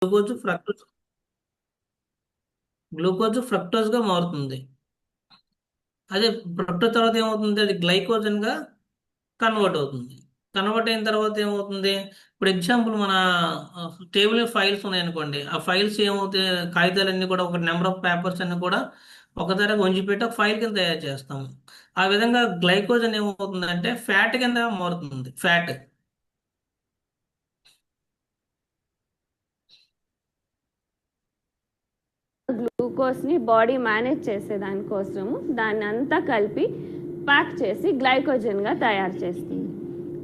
Glucose fructose glucose fructose గా మారుతుంది. అదే ఫ్రక్టోజ్ తర్వాత ఏమవుతుంది, అది గ్లైకోజన్ గా కన్వర్ట్ అవుతుంది. కన్వర్ట్ అయిన తర్వాత ఏమవుతుంది, ఇప్పుడు ఎగ్జాంపుల్ మన టేబుల్ ఫైల్స్ ఉన్నాయనుకోండి, ఆ ఫైల్స్ ఏమవుతాయి, కాగితాలన్నీ కూడా ఒక నెంబర్ ఆఫ్ పేపర్స్ అన్ని కూడా ఒక దగ్గర ఉంచిపెట్టి ఒక ఫైల్ కింద తయారు చేస్తాము. ఆ విధంగా గ్లైకోజన్ ఏమవుతుందంటే ఫ్యాట్ కింద మారుతుంది. ఫ్యాట్. గ్లూకోజ్ని బాడీ మేనేజ్ చేసే దానికోసము దాన్ని అంతా కలిపి ప్యాక్ చేసి గ్లైకోజన్గా తయారు చేస్తుంది.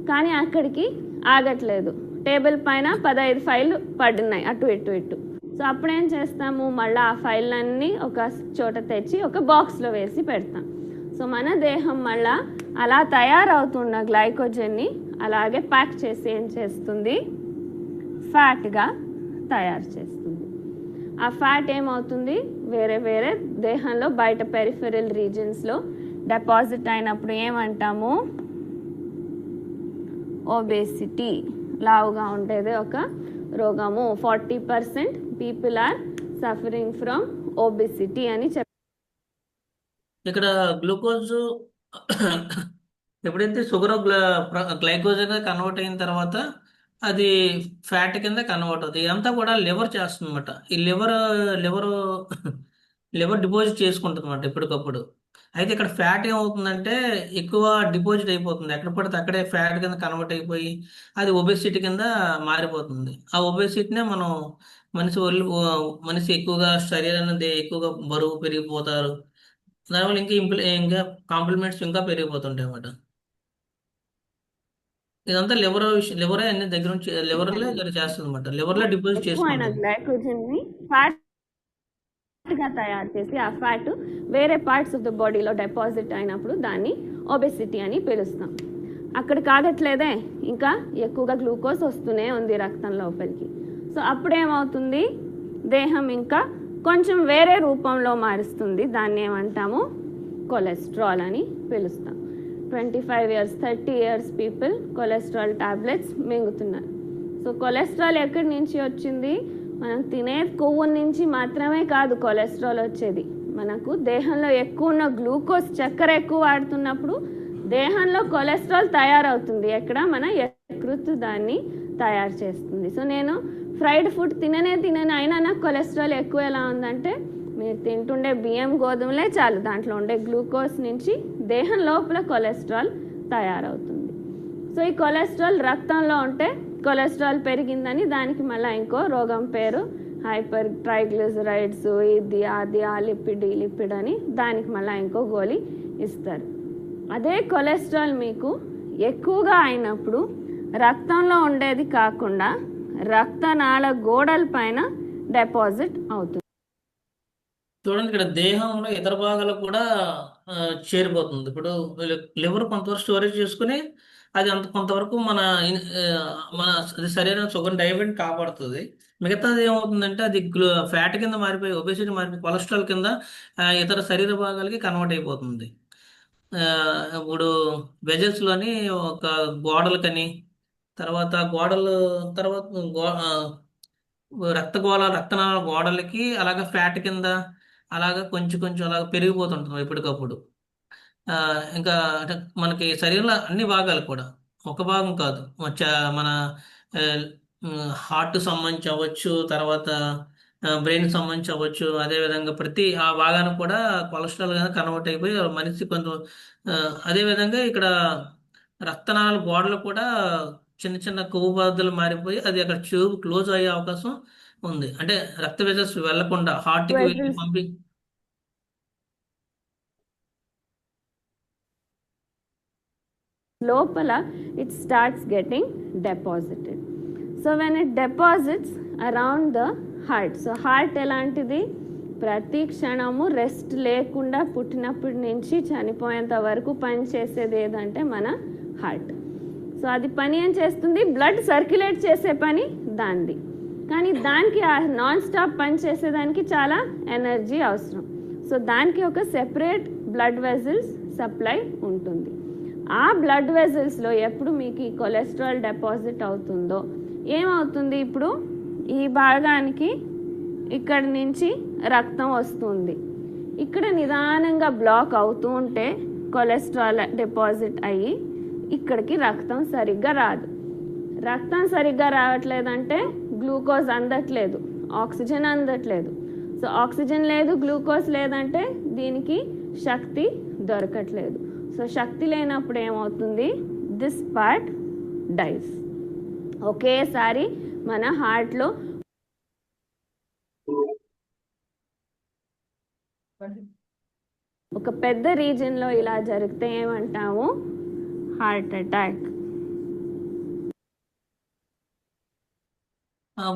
కానీ అక్కడికి ఆగట్లేదు. టేబుల్ పైన 15 ఫైళ్ళు పడున్నాయి అటు ఇటు ఇటు. సో అప్పుడేం చేస్తాము, మళ్ళీ ఆ ఫైళ్ళన్నీ ఒక చోట తెచ్చి ఒక బాక్స్లో వేసి పెడతాం. సో మన దేహం మళ్ళా అలా తయారవుతున్న గ్లైకోజన్ని అలాగే ప్యాక్ చేసి ఏం చేస్తుంది, ఫ్యాట్గా తయారు చేస్తుంది. ఆ ఫ్యాట్ ఏమవుతుంది, వేరే వేరే దేహంలో బయట పెరిఫెరల్ రీజన్స్లో డిపాజిట్ అయినప్పుడు ఏమంటాము, ఒబేసిటీ, లావుగా ఉండేది ఒక రోగము. 40% people are suffering from obesity అని ఇక్కడ గ్లూకోజ్ ఎప్పుడైతే షుగర్ గ్లైకోజన్ గా కన్వర్ట్ అయిన తర్వాత అది ఫ్యాట్ కింద కన్వర్ట్ అవుతుంది. ఇదంతా కూడా లివర్ చేస్తుంది అనమాట. ఈ లివర్ లివర్ డిపాజిట్ చేసుకుంటుంది అనమాట ఎప్పటికప్పుడు. అయితే ఇక్కడ ఫ్యాట్ ఏమవుతుందంటే ఎక్కువ డిపాజిట్ అయిపోతుంది, ఎక్కడ పడితే అక్కడే ఫ్యాట్ కింద కన్వర్ట్ అయిపోయి అది ఒబేసిటీ కింద మారిపోతుంది. ఆ ఒబేసిటీనే మనం మనిషి ఎక్కువగా శరీరాన్ని ఎక్కువగా బరువు పెరిగిపోతారు. దానివల్ల ఇంకా కాంప్లిమెంట్స్ ఇంకా పెరిగిపోతుంటాయి అన్నమాట. ఇదంతా లివరే అన్ని దగ్గర నుంచి లివర్లే చేస్తుంది అనమాట. లివర్లో డిపాజిట్ ఎక్కువైన చేసుకుంటుంది. గ్లైకోజన్ని ఫ్యాట్గా తయారు చేసి ఆ ఫ్యాట్ వేరే పార్ట్స్ ఆఫ్ ద బాడీలో డిపాజిట్ అయినప్పుడు దాన్ని ఒబెసిటీ అని పిలుస్తాం. అక్కడ కాగట్లేదే, ఇంకా ఎక్కువగా గ్లూకోజ్ వస్తూనే ఉంది రక్తం లోపలికి. సో అప్పుడేమవుతుంది, దేహం ఇంకా కొంచెం వేరే రూపంలో మారుస్తుంది. దాన్ని ఏమంటాము, కొలెస్ట్రాల్ అని పిలుస్తాం. 25 years 30 years people cholesterol tablets మింగుతున్నారు. సో కొలెస్ట్రాల్ ఎక్కడి నుంచి వచ్చింది, మనం తినే కొవ్వు నుంచి మాత్రమే కాదు కొలెస్ట్రాల్ వచ్చేది. మనకు దేహంలో ఎక్కువ ఉన్న గ్లూకోజ్, చక్కెర ఎక్కువ వాడుతున్నప్పుడు దేహంలో కొలెస్ట్రాల్ తయారవుతుంది. ఎక్కడ, మన యకృత్తు దాన్ని తయారు చేస్తుంది. సో నేను ఫ్రైడ్ ఫుడ్ తిననే అయినా నాకు కొలెస్ట్రాల్ ఎక్కువ ఎలా ఉందంటే, మీరు తింటుండే బియ్యం గోధుమలే చాలు, దాంట్లో ఉండే గ్లూకోజ్ నుంచి దేహం లోపల కొలెస్ట్రాల్ తయారవుతుంది. సో ఈ కొలెస్ట్రాల్ రక్తంలో ఉంటే కొలెస్ట్రాల్ పెరిగిందని దానికి మళ్ళీ ఇంకో రోగం పేరు హైపర్ ట్రైగ్లిజరైడ్స్, ఇది అది ఆ లిపిడ్ అని దానికి మళ్ళీ ఇంకో గోళీ ఇస్తారు. అదే కొలెస్ట్రాల్ మీకు ఎక్కువగా అయినప్పుడు రక్తంలో ఉండేది కాకుండా రక్తనాళ గోడల పైన డిపాజిట్ అవుతుంది. చూడండి, ఇక్కడ దేహంలో ఇతర భాగాలు కూడా ఆ, చేరిపోతుంది. ఇప్పుడు లివర్ కొంతవరకు స్టోరేజ్ చేసుకుని అది కొంతవరకు మన అది సరైన షుగర్ డయాబెట్ కాపాడుతుంది. మిగతాది ఏమవుతుందంటే అది ఫ్యాట్ కింద మారిపోయి ఒబేసిటీ మారిపోయి కొలెస్ట్రాల్ కింద ఇతర శరీర భాగాలకి కన్వర్ట్ అయిపోతుంది. ఆ, ఇప్పుడు వెజల్స్ లోని ఒక గోడలకని, తర్వాత గోడలు, తర్వాత రక్తనాళ గోడలకి అలాగ ఫ్యాట్ కింద అలాగ కొంచెం కొంచెం అలాగ పెరిగిపోతుంటుంది ఎప్పటికప్పుడు. ఆ, ఇంకా అంటే మనకి శరీరంలో అన్ని భాగాలు కూడా, ఒక భాగం కాదు, మన హార్ట్ సంబంధించి అవ్వచ్చు, తర్వాత బ్రెయిన్ సంబంధించి అవ్వచ్చు. అదేవిధంగా ప్రతి ఆ భాగానికి కూడా కొలెస్ట్రాల్ కన్వర్ట్ అయిపోయి మనిషి కొంచెం ఆ, అదేవిధంగా ఇక్కడ రక్తనాళాల గోడలు కూడా చిన్న చిన్న కొవ్వు పదార్థాలు మారిపోయి అది అక్కడ ట్యూబ్ క్లోజ్ అయ్యే అవకాశం ఉంది. అంటే రక్త వెజల్స్ వెళ్లకుండా హార్ట్కి వెళ్ళి వెజల్స్ లోపల it starts getting deposited. So when it deposits around the heart, so heart ఎలాంటిది, ప్రతి క్షణము రెస్ట్ లేకుండా పుట్టినప్పటి నుంచి చనిపోయేంత వరకు పని చేసేది ఏదంటే మన హార్ట్. సో అది పని ఏం చేస్తుంది, బ్లడ్ సర్క్యులేట్ చేసే పని దానిది. కానీ దానికి నాన్ స్టాప్ పని చేసేదానికి చాలా ఎనర్జీ అవసరం. సో దానికి ఒక సెపరేట్ బ్లడ్ వెజల్స్ సప్లై ఉంటుంది. ఆ బ్లడ్ వెజల్స్లో ఎప్పుడు మీకు ఈ కొలెస్ట్రాల్ డిపాజిట్ అవుతుందో ఏమవుతుంది, ఇప్పుడు ఈ భాగానికి ఇక్కడి నుంచి రక్తం వస్తుంది. ఇక్కడ నిదానంగా బ్లాక్ అవుతూ ఉంటే కొలెస్ట్రాల్ డిపాజిట్ అయ్యి ఇక్కడికి రక్తం సరిగ్గా రాదు. రక్తం సరిగ్గా రావట్లేదంటే గ్లూకోజ్ అందట్లేదు, ఆక్సిజన్ అందట్లేదు. సో ఆక్సిజన్ లేదు, గ్లూకోజ్ లేదంటే దీనికి శక్తి దొరకట్లేదు. సో శక్తి లేనప్పుడు ఏమవుతుంది, దిస్ పార్ట్ డైస్. ఒకేసారి మన హార్ట్లో ఒక పెద్ద రీజన్లో ఇలా జరిగితే ఏమంటాము, హార్ట్ అటాక్.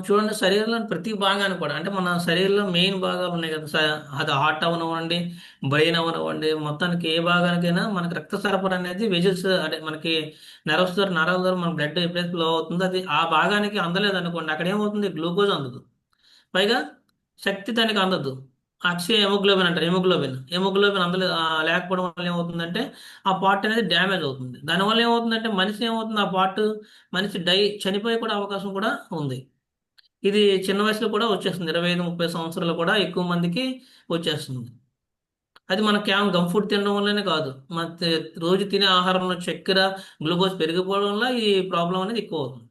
చూడండి, శరీరంలోని ప్రతి భాగాన్ని కూడా, అంటే మన శరీరంలో మెయిన్ భాగాలు ఉన్నాయి కదా, అది హార్ట్ అవనివ్వండి, బ్రెయిన్ అవనివ్వండి, మొత్తానికి ఏ భాగానికైనా మనకి రక్త సరఫరా అనేది వెజిల్స్, అంటే మనకి నర్వ్స్ ద్వారా, నరాల ద్వారా మన బ్లడ్ ఎప్పుడైతే ఫ్లో అవుతుందో అది ఆ భాగానికి అందలేదు అనుకోండి, అక్కడ ఏమవుతుంది, గ్లూకోజ్ అందదు, పైగా శక్తి దానికి అందదు. అక్షయ హెమోగ్లోబిన్ అంటారు, హెమోగ్లోబిన్ అందలేదు, లేకపోవడం వల్ల ఏమవుతుందంటే ఆ పార్ట్ అనేది డ్యామేజ్ అవుతుంది. దానివల్ల ఏమవుతుందంటే మనిషి ఏమవుతుంది, ఆ పార్ట్ మనిషి చనిపోయే కూడా అవకాశం కూడా ఉంది. ఇది చిన్న వయసులో కూడా వచ్చేస్తుంది, 25-30 సంవత్సరాలు కూడా ఎక్కువ మందికి వచ్చేస్తుంది. అది మన కేవలం గమ్ ఫుడ్ తినడం వల్లనే కాదు, మన రోజు తినే ఆహారంలో చక్కెర, గ్లూకోజ్ పెరిగిపోవడం వల్ల ఈ ప్రాబ్లం అనేది ఎక్కువ అవుతుంది.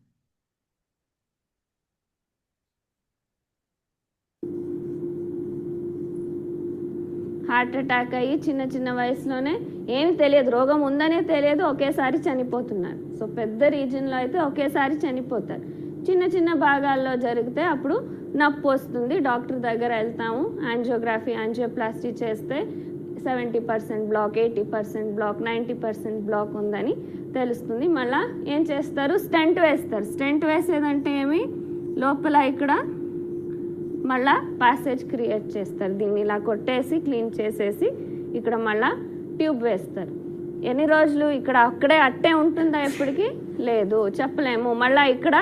హార్ట్ అటాక్ అయ్యి చిన్న చిన్న వయసులోనే ఏమి తెలియదు, రోగం ఉందనే తెలియదు, ఒకేసారి చనిపోతున్నారు. సో పెద్ద రీజన్లో అయితే ఒకేసారి చనిపోతారు. చిన్న చిన్న భాగాల్లో జరిగితే అప్పుడు నొప్పి వస్తుంది, డాక్టర్ దగ్గర వెళ్తాము, యాంజియోగ్రఫీ, యాంజియోప్లాస్టీ చేస్తే 70% బ్లాక్, 80% బ్లాక్, 90% బ్లాక్ ఉందని తెలుస్తుంది. మళ్ళీ ఏం చేస్తారు, స్టెంట్ వేస్తారు. స్టెంట్ వేసేదంటే ఏమి, లోపల ఇక్కడ మళ్ళా ప్యాసేజ్ క్రియేట్ చేస్తారు. దీన్ని ఇలా కొట్టేసి క్లీన్ చేసేసి ఇక్కడ మళ్ళా ట్యూబ్ వేస్తారు. ఎన్ని రోజులు ఇక్కడ అక్కడే అట్టే ఉంటుందా, ఎప్పటికీ లేదు, చెప్పలేము. మళ్ళీ ఇక్కడ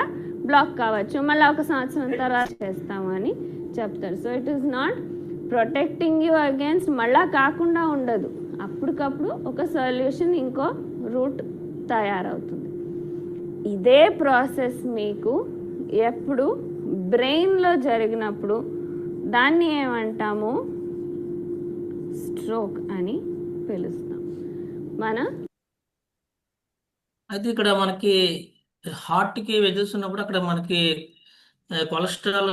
బ్లాక్ కావచ్చు, మళ్ళీ 1 సంవత్సరం తర్వాత చేస్తాము అని చెప్తారు. So it is not protecting you against, మళ్ళా కాకుండా ఉండదు, అప్పటికప్పుడు ఒక సొల్యూషన్, ఇంకో రూట్ తయారవుతుంది. ఇదే ప్రాసెస్ మీకు ఎప్పుడు బ్రెయిన్లో జరిగినప్పుడు దాన్ని ఏమంటాము, స్ట్రోక్ అని పిలుస్తాం. అయితే ఇక్కడ మనకి హార్ట్కి వెజల్స్ ఉన్నప్పుడు అక్కడ మనకి కొలెస్ట్రాల్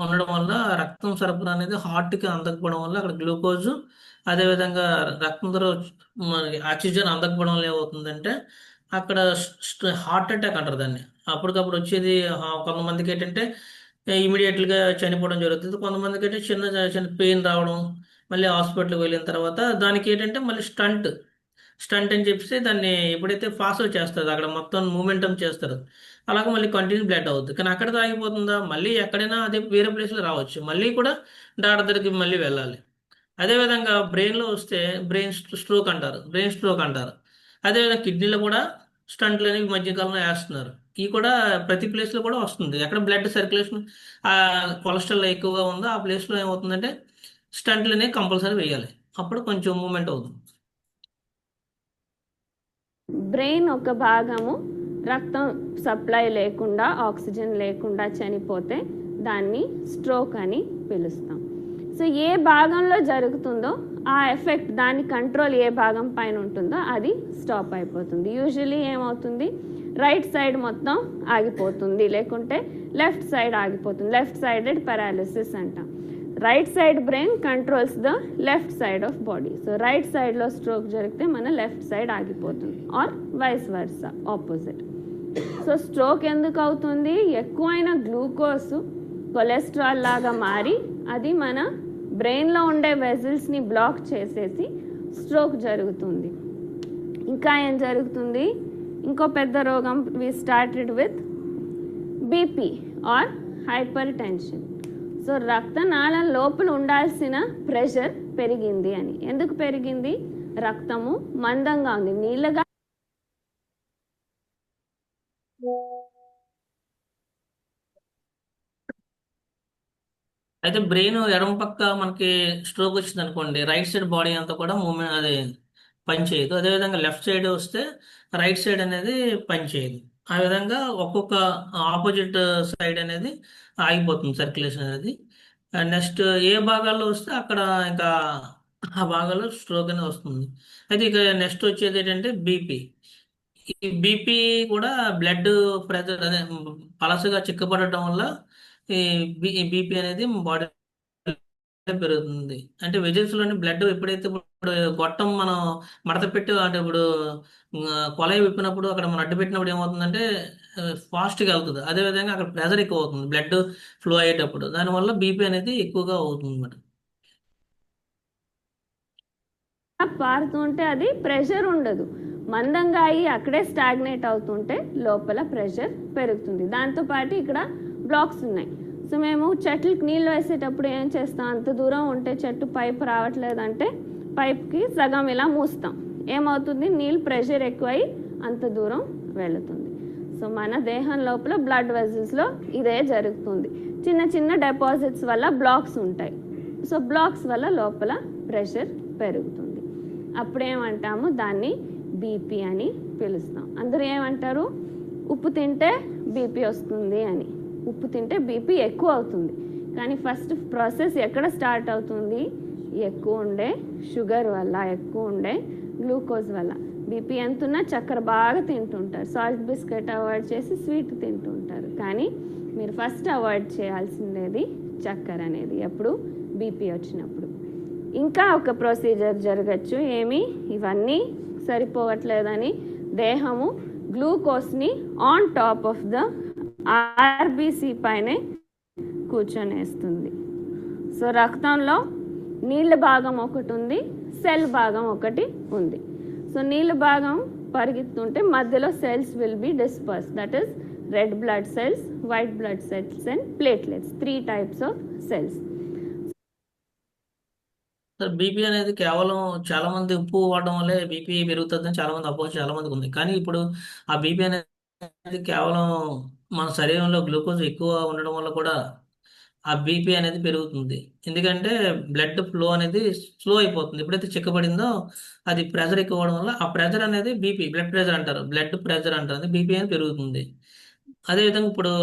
ఉండడం వల్ల రక్తం సరఫరా అనేది హార్ట్కి అందకపోవడం వల్ల అక్కడ గ్లూకోజ్, అదేవిధంగా రక్తం ద్వారా మనకి ఆక్సిజన్ అందకపోవడం వల్ల ఏమవుతుందంటే అక్కడ హార్ట్ అటాక్ అంటారు దాన్ని. అప్పటికప్పుడు వచ్చేది, కొంతమందికి ఏంటంటే ఇమీడియట్గా చనిపోవడం జరుగుతుంది, కొంతమందికి అయితే చిన్న చిన్న పెయిన్ రావడం, మళ్ళీ హాస్పిటల్కి వెళ్ళిన తర్వాత దానికి ఏంటంటే మళ్ళీ స్టంట్ అని చెప్పేసి దాన్ని ఎప్పుడైతే ఫాస్ట్ చేస్తారు అక్కడ మొత్తం మూమెంటం చేస్తారు, అలాగే మళ్ళీ కంటిన్యూ బ్లడ్ అవుతుంది. కానీ అక్కడ ఆగిపోతుందా, మళ్ళీ ఎక్కడైనా అదే వేరే ప్లేస్లో రావచ్చు, మళ్ళీ కూడా డాక్టర్ దగ్గరికి మళ్ళీ వెళ్ళాలి. అదేవిధంగా బ్రెయిన్లో వస్తే బ్రెయిన్ స్ట్రోక్ అంటారు. అదేవిధంగా కిడ్నీలో కూడా స్టంట్లు అనేవి ఈ మధ్యకాలంలో వేస్తున్నారు. ఇవి కూడా ప్రతి ప్లేస్లో కూడా వస్తుంది, ఎక్కడ బ్లడ్ సర్క్యులేషన్ కొలెస్ట్రాల్ ఎక్కువగా ఉందో ఆ ప్లేస్లో ఏమవుతుందంటే స్టంట్లు అనేవి కంపల్సరీ వేయాలి, అప్పుడు కొంచెం మూమెంట్ అవుతుంది. బ్రెయిన్ ఒక భాగము రక్తం సప్లై లేకుండా, ఆక్సిజన్ లేకుండా చనిపోతే దాన్ని స్ట్రోక్ అని పిలుస్తాం. సో ఏ భాగంలో జరుగుతుందో ఆ ఎఫెక్ట్, దాని కంట్రోల్ ఏ భాగం పైన ఉంటుందో అది స్టాప్ అయిపోతుంది. యూజువలీ ఏమవుతుంది, రైట్ సైడ్ మొత్తం ఆగిపోతుంది, లేకుంటే లెఫ్ట్ సైడ్ ఆగిపోతుంది. లెఫ్ట్ సైడెడ్ పారాలిసిస్ అంటాం. Right side brain controls the left side of body. So right సైడ్లో స్ట్రోక్ జరిగితే మన లెఫ్ట్ సైడ్ ఆగిపోతుంది, or vice versa, opposite. So stroke ఎందుకు అవుతుంది, ఎక్కువైన గ్లూకోజ్ కొలెస్ట్రాల్ లాగా మారి అది మన బ్రెయిన్లో ఉండే వెజిల్స్ని బ్లాక్ చేసేసి స్ట్రోక్ జరుగుతుంది. ఇంకా ఏం జరుగుతుంది, ఇంకో పెద్ద రోగం, we started with BP or hypertension. So రక్తనాళం లోపల ఉండాల్సిన ప్రెషర్ పెరిగింది అని. ఎందుకు పెరిగింది, రక్తము మందంగా ఉంది, నీళ్ళగా. అయితే బ్రెయిన్ ఎడమ పక్క మనకి స్ట్రోక్ వచ్చింది అనుకోండి, రైట్ సైడ్ బాడీ అంతా కూడా మూమెంట్ అది పనిచేయదు. అదేవిధంగా లెఫ్ట్ సైడ్ వస్తే రైట్ సైడ్ అనేది పనిచేయదు. ఆ విధంగా ఒక్కొక్క ఆపోజిట్ సైడ్ అనేది ఆగిపోతుంది సర్క్యులేషన్ అనేది. నెక్స్ట్ ఏ భాగాల్లో వస్తే అక్కడ ఇంకా ఆ భాగాల్లో స్ట్రోక్ అనేది వస్తుంది. అయితే ఇక నెక్స్ట్ వచ్చేది ఏంటంటే బీపీ. ఈ బీపీ కూడా బ్లడ్ ప్రెషర్ అదే పలసగా చిక్కబడటం వల్ల ఈ బీపీ అనేది బాడీ పెరుగుతుంది. అంటే వెజిల్స్ లోని బ్లడ్ ఎప్పుడైతే ఇప్పుడు గొట్టం మనం మడత పెట్టి అంటే ఇప్పుడు కొలయి విప్పినప్పుడు అక్కడ మనం అడ్డు పెట్టినప్పుడు ఏమవుతుందంటే ఫాస్ట్ గా వెళ్తుంది. అదే విధంగా అక్కడ ప్రెషర్ ఎక్కువ అవుతుంది బ్లడ్ ఫ్లో అయ్యేటప్పుడు. దానివల్ల బీపీ అనేది ఎక్కువగా అవుతుంది అన్నమాట. పారుతుంటే అది ప్రెషర్ ఉండదు, మందంగా అయ్యి అక్కడే స్టాగ్నేట్ అవుతుంటే లోపల ప్రెషర్ పెరుగుతుంది. దాంతోపాటు ఇక్కడ బ్లాక్స్ ఉన్నాయి. సో మేము చెట్లకు నీళ్ళు వేసేటప్పుడు ఏం చేస్తాం, అంత దూరం ఉంటే చెట్టు పైప్ రావట్లేదంటే పైప్కి సగం ఇలా మూస్తాం. ఏమవుతుంది, నీళ్ళు ప్రెషర్ ఎక్కువై అంత దూరం వెళుతుంది. సో మన దేహం లోపల బ్లడ్ వెజల్స్లో ఇదే జరుగుతుంది. చిన్న చిన్న డిపాజిట్స్ వల్ల బ్లాక్స్ ఉంటాయి. సో బ్లాక్స్ వల్ల లోపల ప్రెషర్ పెరుగుతుంది. అప్పుడేమంటాము, దాన్ని బీపీ అని పిలుస్తాం. అందరూ ఏమంటారు, ఉప్పు తింటే బీపీ వస్తుంది అని. ఉప్పు తింటే బీపీ ఎక్కువ అవుతుంది. కానీ ఫస్ట్ ప్రాసెస్ ఎక్కడ స్టార్ట్ అవుతుంది, ఎక్కువ ఉండే షుగర్ వల్ల, ఎక్కువ ఉండే గ్లూకోజ్ వల్ల. బీపీ ఎంతున్నా చక్కెర బాగా తింటుంటారు, సాల్ట్ బిస్కెట్ అవాయిడ్ చేసి స్వీట్ తింటుంటారు. కానీ మీరు ఫస్ట్ అవాయిడ్ చేయాల్సిందేది చక్కెర అనేది ఎప్పుడు బీపీ వచ్చినప్పుడు. ఇంకా ఒక ప్రొసీజర్ జరగచ్చు, ఏమి ఇవన్నీ సరిపోవట్లేదని దేహము గ్లూకోజ్ని on top of the RBC పైనే కూర్చొనేస్తుంది. సో రక్తంలో నీళ్ళ భాగం ఒకటి ఉంది, సెల్ భాగం ఒకటి ఉంది. సో నీళ్ళ భాగం పరిగెత్తుంటే మధ్యలో cells will be disperse, that is red blood cells, white blood cells and platelets, 3 types of cells. Sir BP అనేది కేవలం చాలా మంది ఉప్పు వాడడం వల్లే బీపీ పెరుగుతుందని చాలా మంది అపోహ చాలా మందికి ఉంది. కానీ ఇప్పుడు ఆ బీపీ అనేది కేవలం మన శరీరంలో గ్లూకోజ్ ఎక్కువ ఉండడం వల్ల కూడా ఆ బీపీ అనేది పెరుగుతుంది. ఎందుకంటే బ్లడ్ ఫ్లో అనేది స్లో అయిపోతుంది. ఎప్పుడైతే చిక్కబడిందో అది ప్రెషర్ ఎక్కువ అవడం వల్ల ఆ ప్రెషర్ అనేది బీపీ, బ్లడ్ ప్రెషర్ అంటారు, బ్లడ్ ప్రెషర్ అంటారు, బీపీ అనేది పెరుగుతుంది. అదేవిధంగా ఇప్పుడు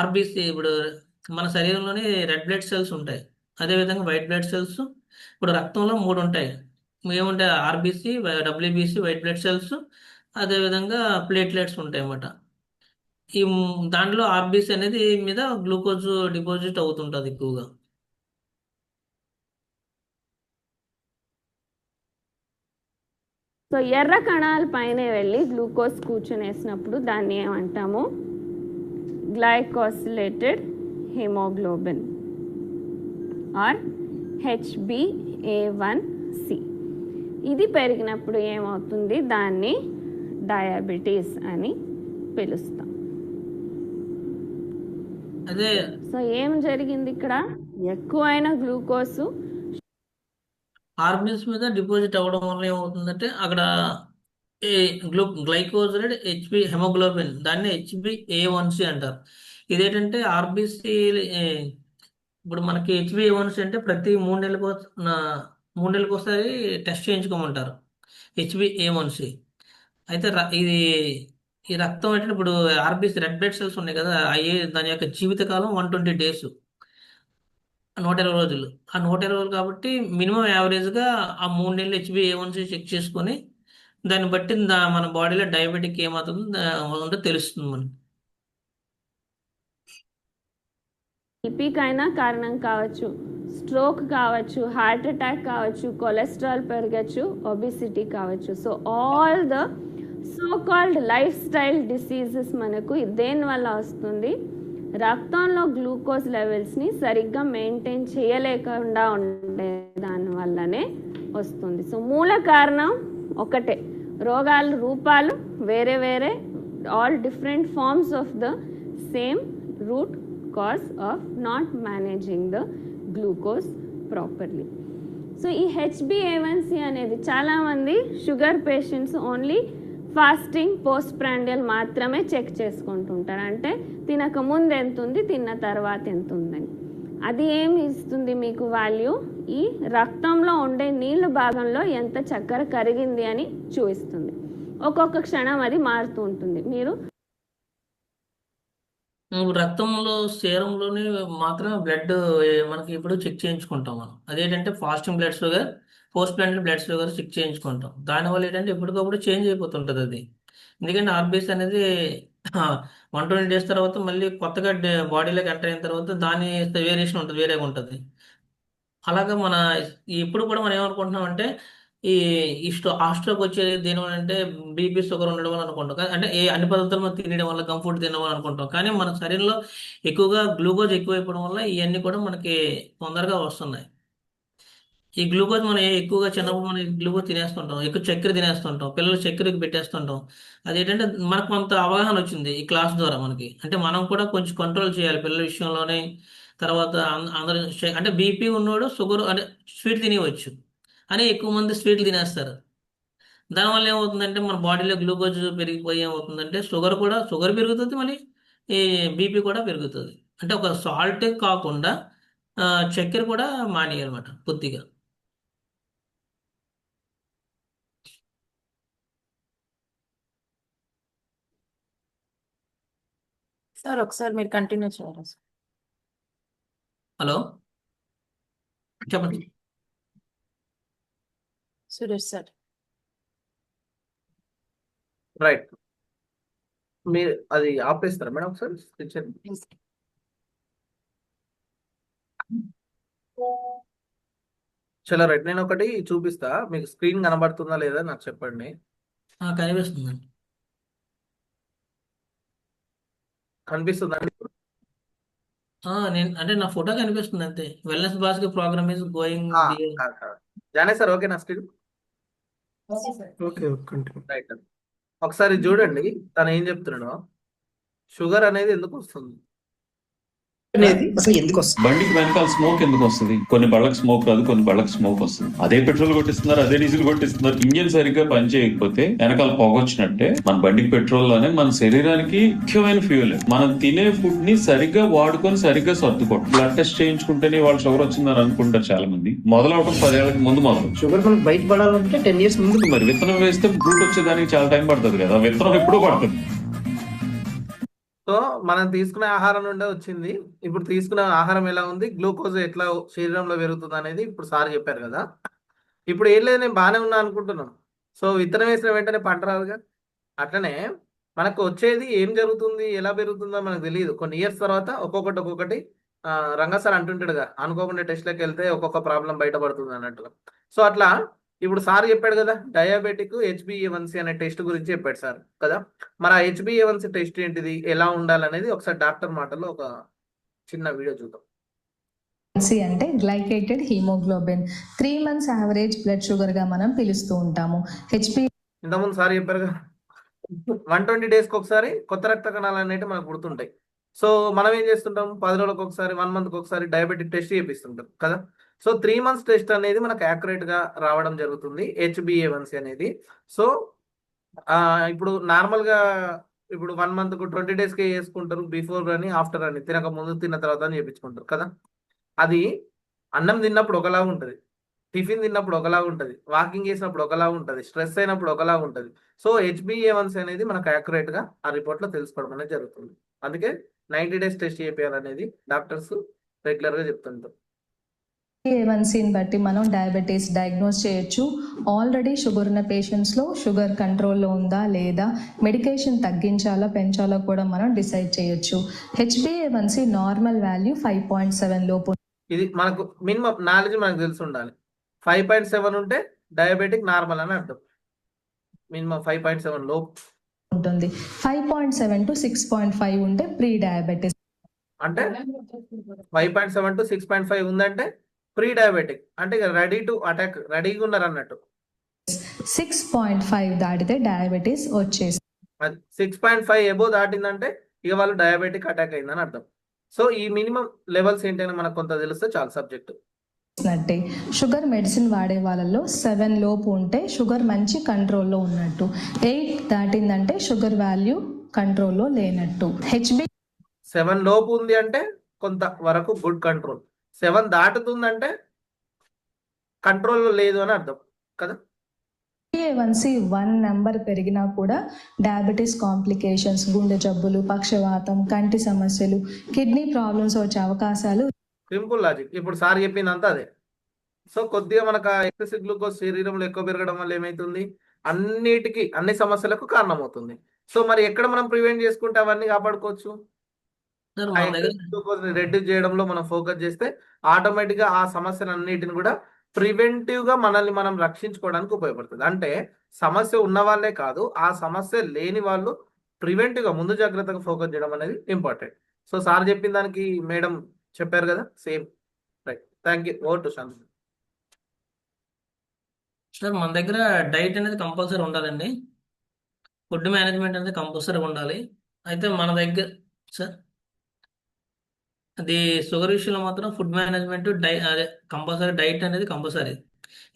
ఆర్బీసీ, ఇప్పుడు మన శరీరంలోని రెడ్ బ్లడ్ సెల్స్ ఉంటాయి. అదేవిధంగా వైట్ బ్లడ్ సెల్స్, ఇప్పుడు రక్తంలో 3 ఉంటాయి. ఏముంటాయి, RBC, WBC, white blood cells, అదేవిధంగా ప్లేట్లెట్స్ ఉంటాయి అన్నమాట. దాంట్లో ఆర్బీసీ అనేది మీద గ్లూకోజ్ డిపాజిట్ అవుతుంటుంది ఎక్కువగా. సో ఎర్ర కణాల పైన వెళ్ళి గ్లూకోజ్ కూర్చొనేసినప్పుడు దాన్ని ఏమంటాము, గ్లైకోసిలేటెడ్ హిమోగ్లోబిన్ ఆర్ HbA1c. ఇది పెరిగినప్పుడు ఏమవుతుంది, దాన్ని డయాబెటీస్ అని పిలుస్తాం. అదే సో ఏం జరిగింది ఇక్కడ, ఎక్కువైన గ్లూకోజ్ ఆర్బీసీ మీద డిపాజిట్ అవ్వడం వల్ల ఏమవుతుందంటే అక్కడ ఈ గ్లైకోజైడ్ హెమోగ్లోబిన్, దాన్ని HbA1c అంటారు. ఇదేంటంటే ఆర్బీసీ, ఇప్పుడు మనకి HbA1c అంటే ప్రతి 3 నెలలకు ఒకసారి టెస్ట్ చేయించుకోమంటారు HbA1c. అయితే ఇది ఈ రక్తం అంటే ఇప్పుడు ఆర్బీసీ రెడ్ బ్లడ్ సెల్స్ ఉన్నాయి కదా, అయ్యే దాని యొక్క జీవితకాలం 120 days, 120 రోజులు. ఆ 120 రోజులు కాబట్టి మినిమం యావరేజ్గా ఆ 3 నెలలు HbA1c చెక్ చేసుకొని దాన్ని బట్టి మన బాడీలో డయాబెటిక్ ఏమవుతుందో ఉందో తెలుస్తుంది మనకి. బీపీకైనా కారణం కావచ్చు, స్ట్రోక్ కావచ్చు, హార్ట్ అటాక్ కావచ్చు, కొలెస్ట్రాల్ పెరగచ్చు, ఒబిసిటీ కావచ్చు. So all the so called life style diseases మనకు దేనివల్ల వస్తుంది, రక్తంలో గ్లూకోజ్ లెవెల్స్ని సరిగ్గా మెయింటైన్ చేయలేకుండా ఉండే దానివల్లనే వస్తుంది. సో మూల కారణం ఒకటే, రోగాల రూపాలు వేరే వేరే, all different forms of the same root cause of not managing the glucose properly. So ఈ HbA1c అనేది చాలామంది sugar patients only fasting, post prandial మాత్రమే చెక్ చేసుకుంటుంటారు. అంటే తినక ముందు ఎంత ఉంది, తిన్న తర్వాత ఎంత ఉందని. అది ఏమి ఇస్తుంది మీకు వాల్యూ, ఈ రక్తంలో ఉండే నీళ్ళ భాగంలో ఎంత చక్కెర కరిగింది అని చూపిస్తుంది. ఒక్కొక్క క్షణం అది మారుతూ ఉంటుంది. మీరు రక్తంలో సీరంలోని మాత్రం బ్లడ్ మనకి ఇప్పుడు చెక్ చేయించుకుంటాం మనం. అదేంటంటే fasting blood sugar, post plant blood sugar check చేయించుకుంటాం. దానివల్ల ఏంటంటే ఎప్పటికప్పుడు చేంజ్ అయిపోతుంటుంది అది. ఎందుకంటే ఆర్బీసీ అనేది 120 డేస్ తర్వాత మళ్ళీ కొత్తగా బాడీలోకి ఎంటర్ అయిన తర్వాత దాని వేరియేషన్ ఉంటుంది, వేరేగా ఉంటుంది. అలాగా మన ఇప్పుడు కూడా మనం ఏమనుకుంటున్నాం అంటే ఈ స్ట్రోక్ వచ్చేది దేనివల్ల అంటే బీపీ షుగర్ ఉండడం వల్ల అనుకుంటాం. అంటే అన్ని పదార్థాలు మనం తినడం వల్ల, గమ్ ఫుడ్ తినడం వల్ల అనుకుంటాం. కానీ మన శరీరంలో ఎక్కువగా గ్లూకోజ్ ఎక్కువైపోవడం వల్ల ఇవన్నీ కూడా మనకి తొందరగా వస్తున్నాయి. ఈ గ్లూకోజ్ మనం ఎక్కువగా చిన్నప్పుడు మనం గ్లూకోజ్ తినేస్తుంటాం, ఎక్కువ చక్కెర తినేస్తుంటాం, పిల్లలు చక్కెరకి పెట్టేస్తుంటాం. అదేంటంటే మనకు కొంత అవగాహన వచ్చింది ఈ క్లాస్ ద్వారా మనకి. అంటే మనం కూడా కొంచెం కంట్రోల్ చేయాలి పిల్లల విషయంలోనే. తర్వాత అందరూ అంటే బీపీ ఉన్నోడు షుగర్ అంటే స్వీట్ తినేయవచ్చు అని ఎక్కువ మంది స్వీట్లు తినేస్తారు. దానివల్ల ఏమవుతుందంటే మన బాడీలో గ్లూకోజ్ పెరిగిపోయి ఏమవుతుందంటే షుగర్ పెరుగుతుంది, మళ్ళీ ఈ బీపీ కూడా పెరుగుతుంది. అంటే ఒక సాల్ట్ కాకుండా ఆ, చక్కెర కూడా మానేయాలన్నమాట కొద్దిగా. సార్ ఒకసారి మీరు కంటిన్యూ చేయాలి సార్. హలో, చెప్పండి. సురేష్ సార్. రైట్. మీరు అది ఆపేస్తారా మేడం ఒకసారి స్క్రీన్? చలో రైట్, నేను ఒకటి చూపిస్తా మీకు. స్క్రీన్ కనబడుతుందా లేదా నాకు చెప్పండి. కనిపిస్తుందండి. కనిపిస్తుందా? నేను అంటే నా ఫోటో కనిపిస్తుంది అంతే. Wellness basket program is going. జానే సార్ ఓకే నా స్క్రీన్? Okay continue. రైట్. ఒకసారి చూడండి తను ఏం చెప్తున్నాడో. షుగర్ అనేది ఎందుకు వస్తుంది అనేది అసలు ఎందుకు వస్తుంది? బండికి వెనకాల స్మోక్ ఎందుకు వస్తుంది? కొన్ని బళ్ళకి స్మోక్ రాదు, కొన్ని బళ్ళకి స్మోక్ వస్తుంది. అదే పెట్రోల్ కొట్టిస్తున్నారు, అదే డీజిల్ కొట్టిస్తున్నారు. ఇంజిన్ సరిగ్గా పని చేయకపోతే వెనకాల పొగ వచ్చినట్టే మన బండికి పెట్రోల్ లోనే మన శరీరానికి ముఖ్యమైన ఫ్యూయల్. మనం తినే ఫుడ్ ని సరిగ్గా వాడుకొని సరిగ్గా సర్దుకోవడం. బ్లడ్ టెస్ట్ చేయించుకుంటేనే వాళ్ళు షుగర్ వచ్చిందని అనుకుంటారు చాలా మంది. మొదలవటం 10 ఏళ్లకు ముందు మొదలు. షుగర్ మనకు బయట పడాలంటే 10 years ముందు. మరి విత్తనం వేస్తే ఫ్రూట్ వచ్చేదానికి చాలా టైం పడుతుంది కదా, విత్తనం ఎప్పుడూ పడుతుంది. సో మనం తీసుకునే ఆహారం నుండే వచ్చింది. ఇప్పుడు తీసుకునే ఆహారం ఎలా ఉంది, గ్లూకోజ్ ఎట్లా శరీరంలో పెరుగుతుంది అనేది ఇప్పుడు సార్ చెప్పారు కదా. ఇప్పుడు ఏం లేదు, నేను బాగానే ఉన్నా అనుకుంటున్నాను. సో విత్తనం వేసిన వెంటనే పంట రాదుగా. అట్లనే మనకు వచ్చేది ఏం జరుగుతుంది, ఎలా పెరుగుతుందో మనకు తెలియదు. కొన్ని ఇయర్స్ తర్వాత ఒక్కొక్కటి రంగా సార్ అంటుంటాడుగా, అనుకోకుండా టెస్ట్లోకి వెళ్తే ఒక్కొక్క ప్రాబ్లం బయటపడుతుంది అన్నట్టుగా. సో అట్లా ఇప్పుడు సార్ చెప్పాడు కదా, డయాబెటిక్ HbA1c అనే టెస్ట్ గురించి చెప్పాడు సార్ కదా. మరి ఆ HbA1c టెస్ట్ ఏంటిది, ఎలా ఉండాలనేది ఒకసారి డాక్టర్ మాటల్లో ఒక చిన్న వీడియో చూద్దాం. అంటే glycated haemoglobin 3 months average blood sugar గా మనం పిలుస్తూ ఉంటాము. ఇంతకుముందు సార్ చెప్పారుగా 120 days కి ఒకసారి కొత్త రక్త కణాలు అనేవి మనకు పుడుతుంటాయి. సో మనం ఏం చేస్తుంటాం, 10 రోజులకు ఒకసారి, 1 month కి ఒకసారి డయాబెటిక్ టెస్ట్ చేపిస్తుంటాం కదా. సో 3 months టెస్ట్ అనేది మనకు యాక్యురేట్ గా రావడం జరుగుతుంది, HbA1c అనేది. సో ఇప్పుడు నార్మల్ గా ఇప్పుడు 1 month కు 20 days కి వేసుకుంటారు, బిఫోర్ అని ఆఫ్టర్ అని, తినక ముందు తిన్న తర్వాత అని చేపించుకుంటారు కదా. అది అన్నం తిన్నప్పుడు ఒకలా ఉంటుంది, టిఫిన్ తిన్నప్పుడు ఒకలా ఉంటుంది, వాకింగ్ చేసినప్పుడు ఒకలా ఉంటుంది, స్ట్రెస్ అయినప్పుడు ఒకలా ఉంటుంది. సో HbA1c అనేది మనకు యాక్యురేట్ గా ఆ రిపోర్ట్ లో తెలుసుకోవడం అనేది జరుగుతుంది. అందుకే 90 days టెస్ట్ చేయాలనేది డాక్టర్స్ రెగ్యులర్ గా చెప్తుంటారు. HbA1cని బట్టి మనం డయాబెటీస్ డయాగ్నోస్ చేయొచ్చు. ఆల్రెడీ షుగర్ ఉన్న పేషెంట్స్లో షుగర్ కంట్రోల్లో ఉందా లేదా, మెడికేషన్ తగ్గించాలా పెంచాలా కూడా మనం డిసైడ్ చేయొచ్చు. HbA1c నార్మల్ వాల్యూ 5.7 లోపు. ఇది మనకు మినిమం నాలెడ్జ్ మనకు తెలిసి ఉండాలి. 5.7 ఉంటే డయాబెటిక్ నార్మల్ అని అర్థం. మినిమం 5.7 లోపు ఉంటుంది. 5.7 to 6.5 ఉంటే ప్రీ డయాబెటిస్. అంటే 5.7 to 6.5 ఉందంటే ప్రీ డయాబెటిక్, అంటే రెడీ టు అటాక్, రెడీగా ఉన్నారు అన్నట్టు. 6.5 దాటితే డయాబెటీస్ వచ్చేసి. 6.5 ఎబో దాటిందంటే ఇక వాళ్ళు డయాబెటిక్ అటాక్ అయిందని అర్థం. సో ఈ మినిమం లెవెల్స్ ఏంటైనా మనకు కొంత తెలిస్తే చాలా సబ్జెక్ట్. షుగర్ మెడిసిన్ వాడే వాళ్ళలో 7 లోపు ఉంటే షుగర్ మంచి కంట్రోల్లో ఉన్నట్టు. 8 దాటిందంటే షుగర్ వాల్యూ కంట్రోల్లో లేనట్టు. 7 లోపు ఉంది అంటే కొంత వరకు గుడ్ కంట్రోల్, 7 దాటుతుందంటే కంట్రోల్లో లేదు అని అర్థం కదా. HbA1c 1 నెంబర్ పెరిగినా కూడా డయాబెటీస్ కాంప్లికేషన్స్, గుండె జబ్బులు, పక్షవాతం, కంటి సమస్యలు, కిడ్నీ ప్రాబ్లమ్స్ వచ్చే అవకాశాలు. Simple logic. ఇప్పుడు సార్ చెప్పిందంతా అదే. సో కొద్దిగా మనకు ఎక్సెసివ్ గ్లూకోజ్ శరీరంలో ఎక్కువ పెరగడం వల్ల ఏమవుతుంది, అన్ని సమస్యలకు కారణమవుతుంది. సో మరి ఎక్కడ మనం ప్రివెంట్ చేసుకుంటే అవన్నీ కాపాడుకోవచ్చు? సార్ ఆ మన దగ్గర ఎక్సెసివ్ గ్లూకోజ్ ని రెడ్యూస్ చేయడంలో మనం ఫోకస్ చేస్తే ఆటోమేటిక్ గా ఆ సమస్యలన్నిటిని కూడా ప్రివెంటివ్ గా మనల్ని మనం రక్షించుకోవడానికి ఉపయోగపడుతుంది. అంటే సమస్య ఉన్న వాళ్ళే కాదు, ఆ సమస్య లేని వాళ్ళు ప్రివెంటివ్ గా ముందు జాగ్రత్తగా ఫోకస్ చేయడం అనేది ఇంపార్టెంట్. సో సార్ చెప్పిన దానికి మేడం చెప్పారు కదా, same. Right, thank you. Over to Shanti. Sir మన దగ్గర డైట్ అనేది కంపల్సరీ ఉండాలండి. ఫుడ్ మేనేజ్మెంట్ అనేది కంపల్సరీ ఉండాలి. అయితే మన దగ్గర సార్ అది షుగర్ విషయంలో మాత్రం ఫుడ్ మేనేజ్మెంట్ అదే కంపల్సరీ, డైట్ అనేది కంపల్సరీ.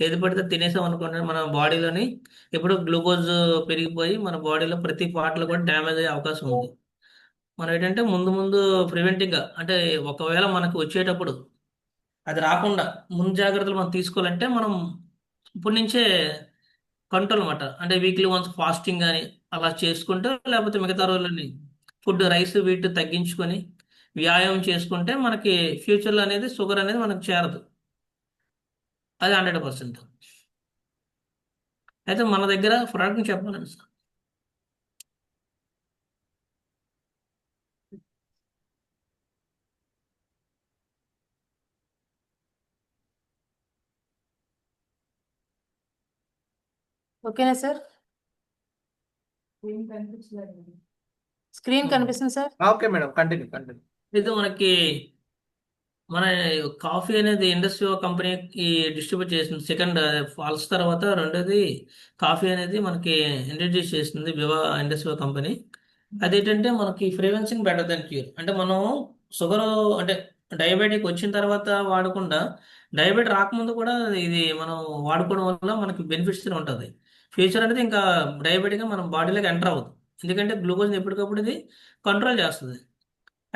ఏది పడితే తినేసాం అనుకోండి మన బాడీలోని ఎప్పుడు గ్లూకోజ్ పెరిగిపోయి మన బాడీలో ప్రతి పార్ట్లో కూడా డ్యామేజ్ అయ్యే అవకాశం ఉంది. మనం ఏంటంటే ముందు ముందు ప్రివెంటివ్గా, అంటే ఒకవేళ మనకు వచ్చేటప్పుడు అది రాకుండా ముందు జాగ్రత్తలు మనం తీసుకోవాలంటే మనం ఇప్పటి నుంచే కంట్రోల్ అనమాట. అంటే వీక్లీ వన్స్ ఫాస్టింగ్ కానీ అలా చేసుకుంటే, లేకపోతే మిగతా రోజులని ఫుడ్ రైస్ వీటి తగ్గించుకొని వ్యాయామం చేసుకుంటే మనకి ఫ్యూచర్లో అనేది షుగర్ అనేది మనకు చేరదు. అది 100%. అయితే మన దగ్గర ప్రోడక్ట్ చెప్పాలండి సార్. ఓకేనా సార్? స్క్రీన్ కనిపిస్తుంది సార్? Okay madam, continue. అయితే మన కాఫీ అనేది ఇండస్ట్రీ కంపెనీకి డిస్ట్రిబ్యూట్ చేసింది. సెకండ్ ఫాల్స్ తర్వాత రెండోది కాఫీ అనేది మనకి ఇంట్రడ్యూస్ చేసింది వివా ఇండస్ట్రీ కంపెనీ. అదేంటంటే మనకి ప్రివెన్షన్ బెటర్ దెన్ క్యూర్. అంటే మనం షుగర్ అంటే డయాబెటిక్ వచ్చిన తర్వాత వాడకుండా, డయాబెటిక్ రాకముందు కూడా ఇది మనం వాడుకోవడం వల్ల మనకి బెనిఫిట్స్ ఉంటుంది. ఫ్యూచర్ అనేది ఇంకా డయాబెటిక్గా మన బాడీలోకి ఎంటర్ అవ్వదు. ఎందుకంటే గ్లూకోజ్ ఎప్పటికప్పుడు ఇది కంట్రోల్ చేస్తుంది.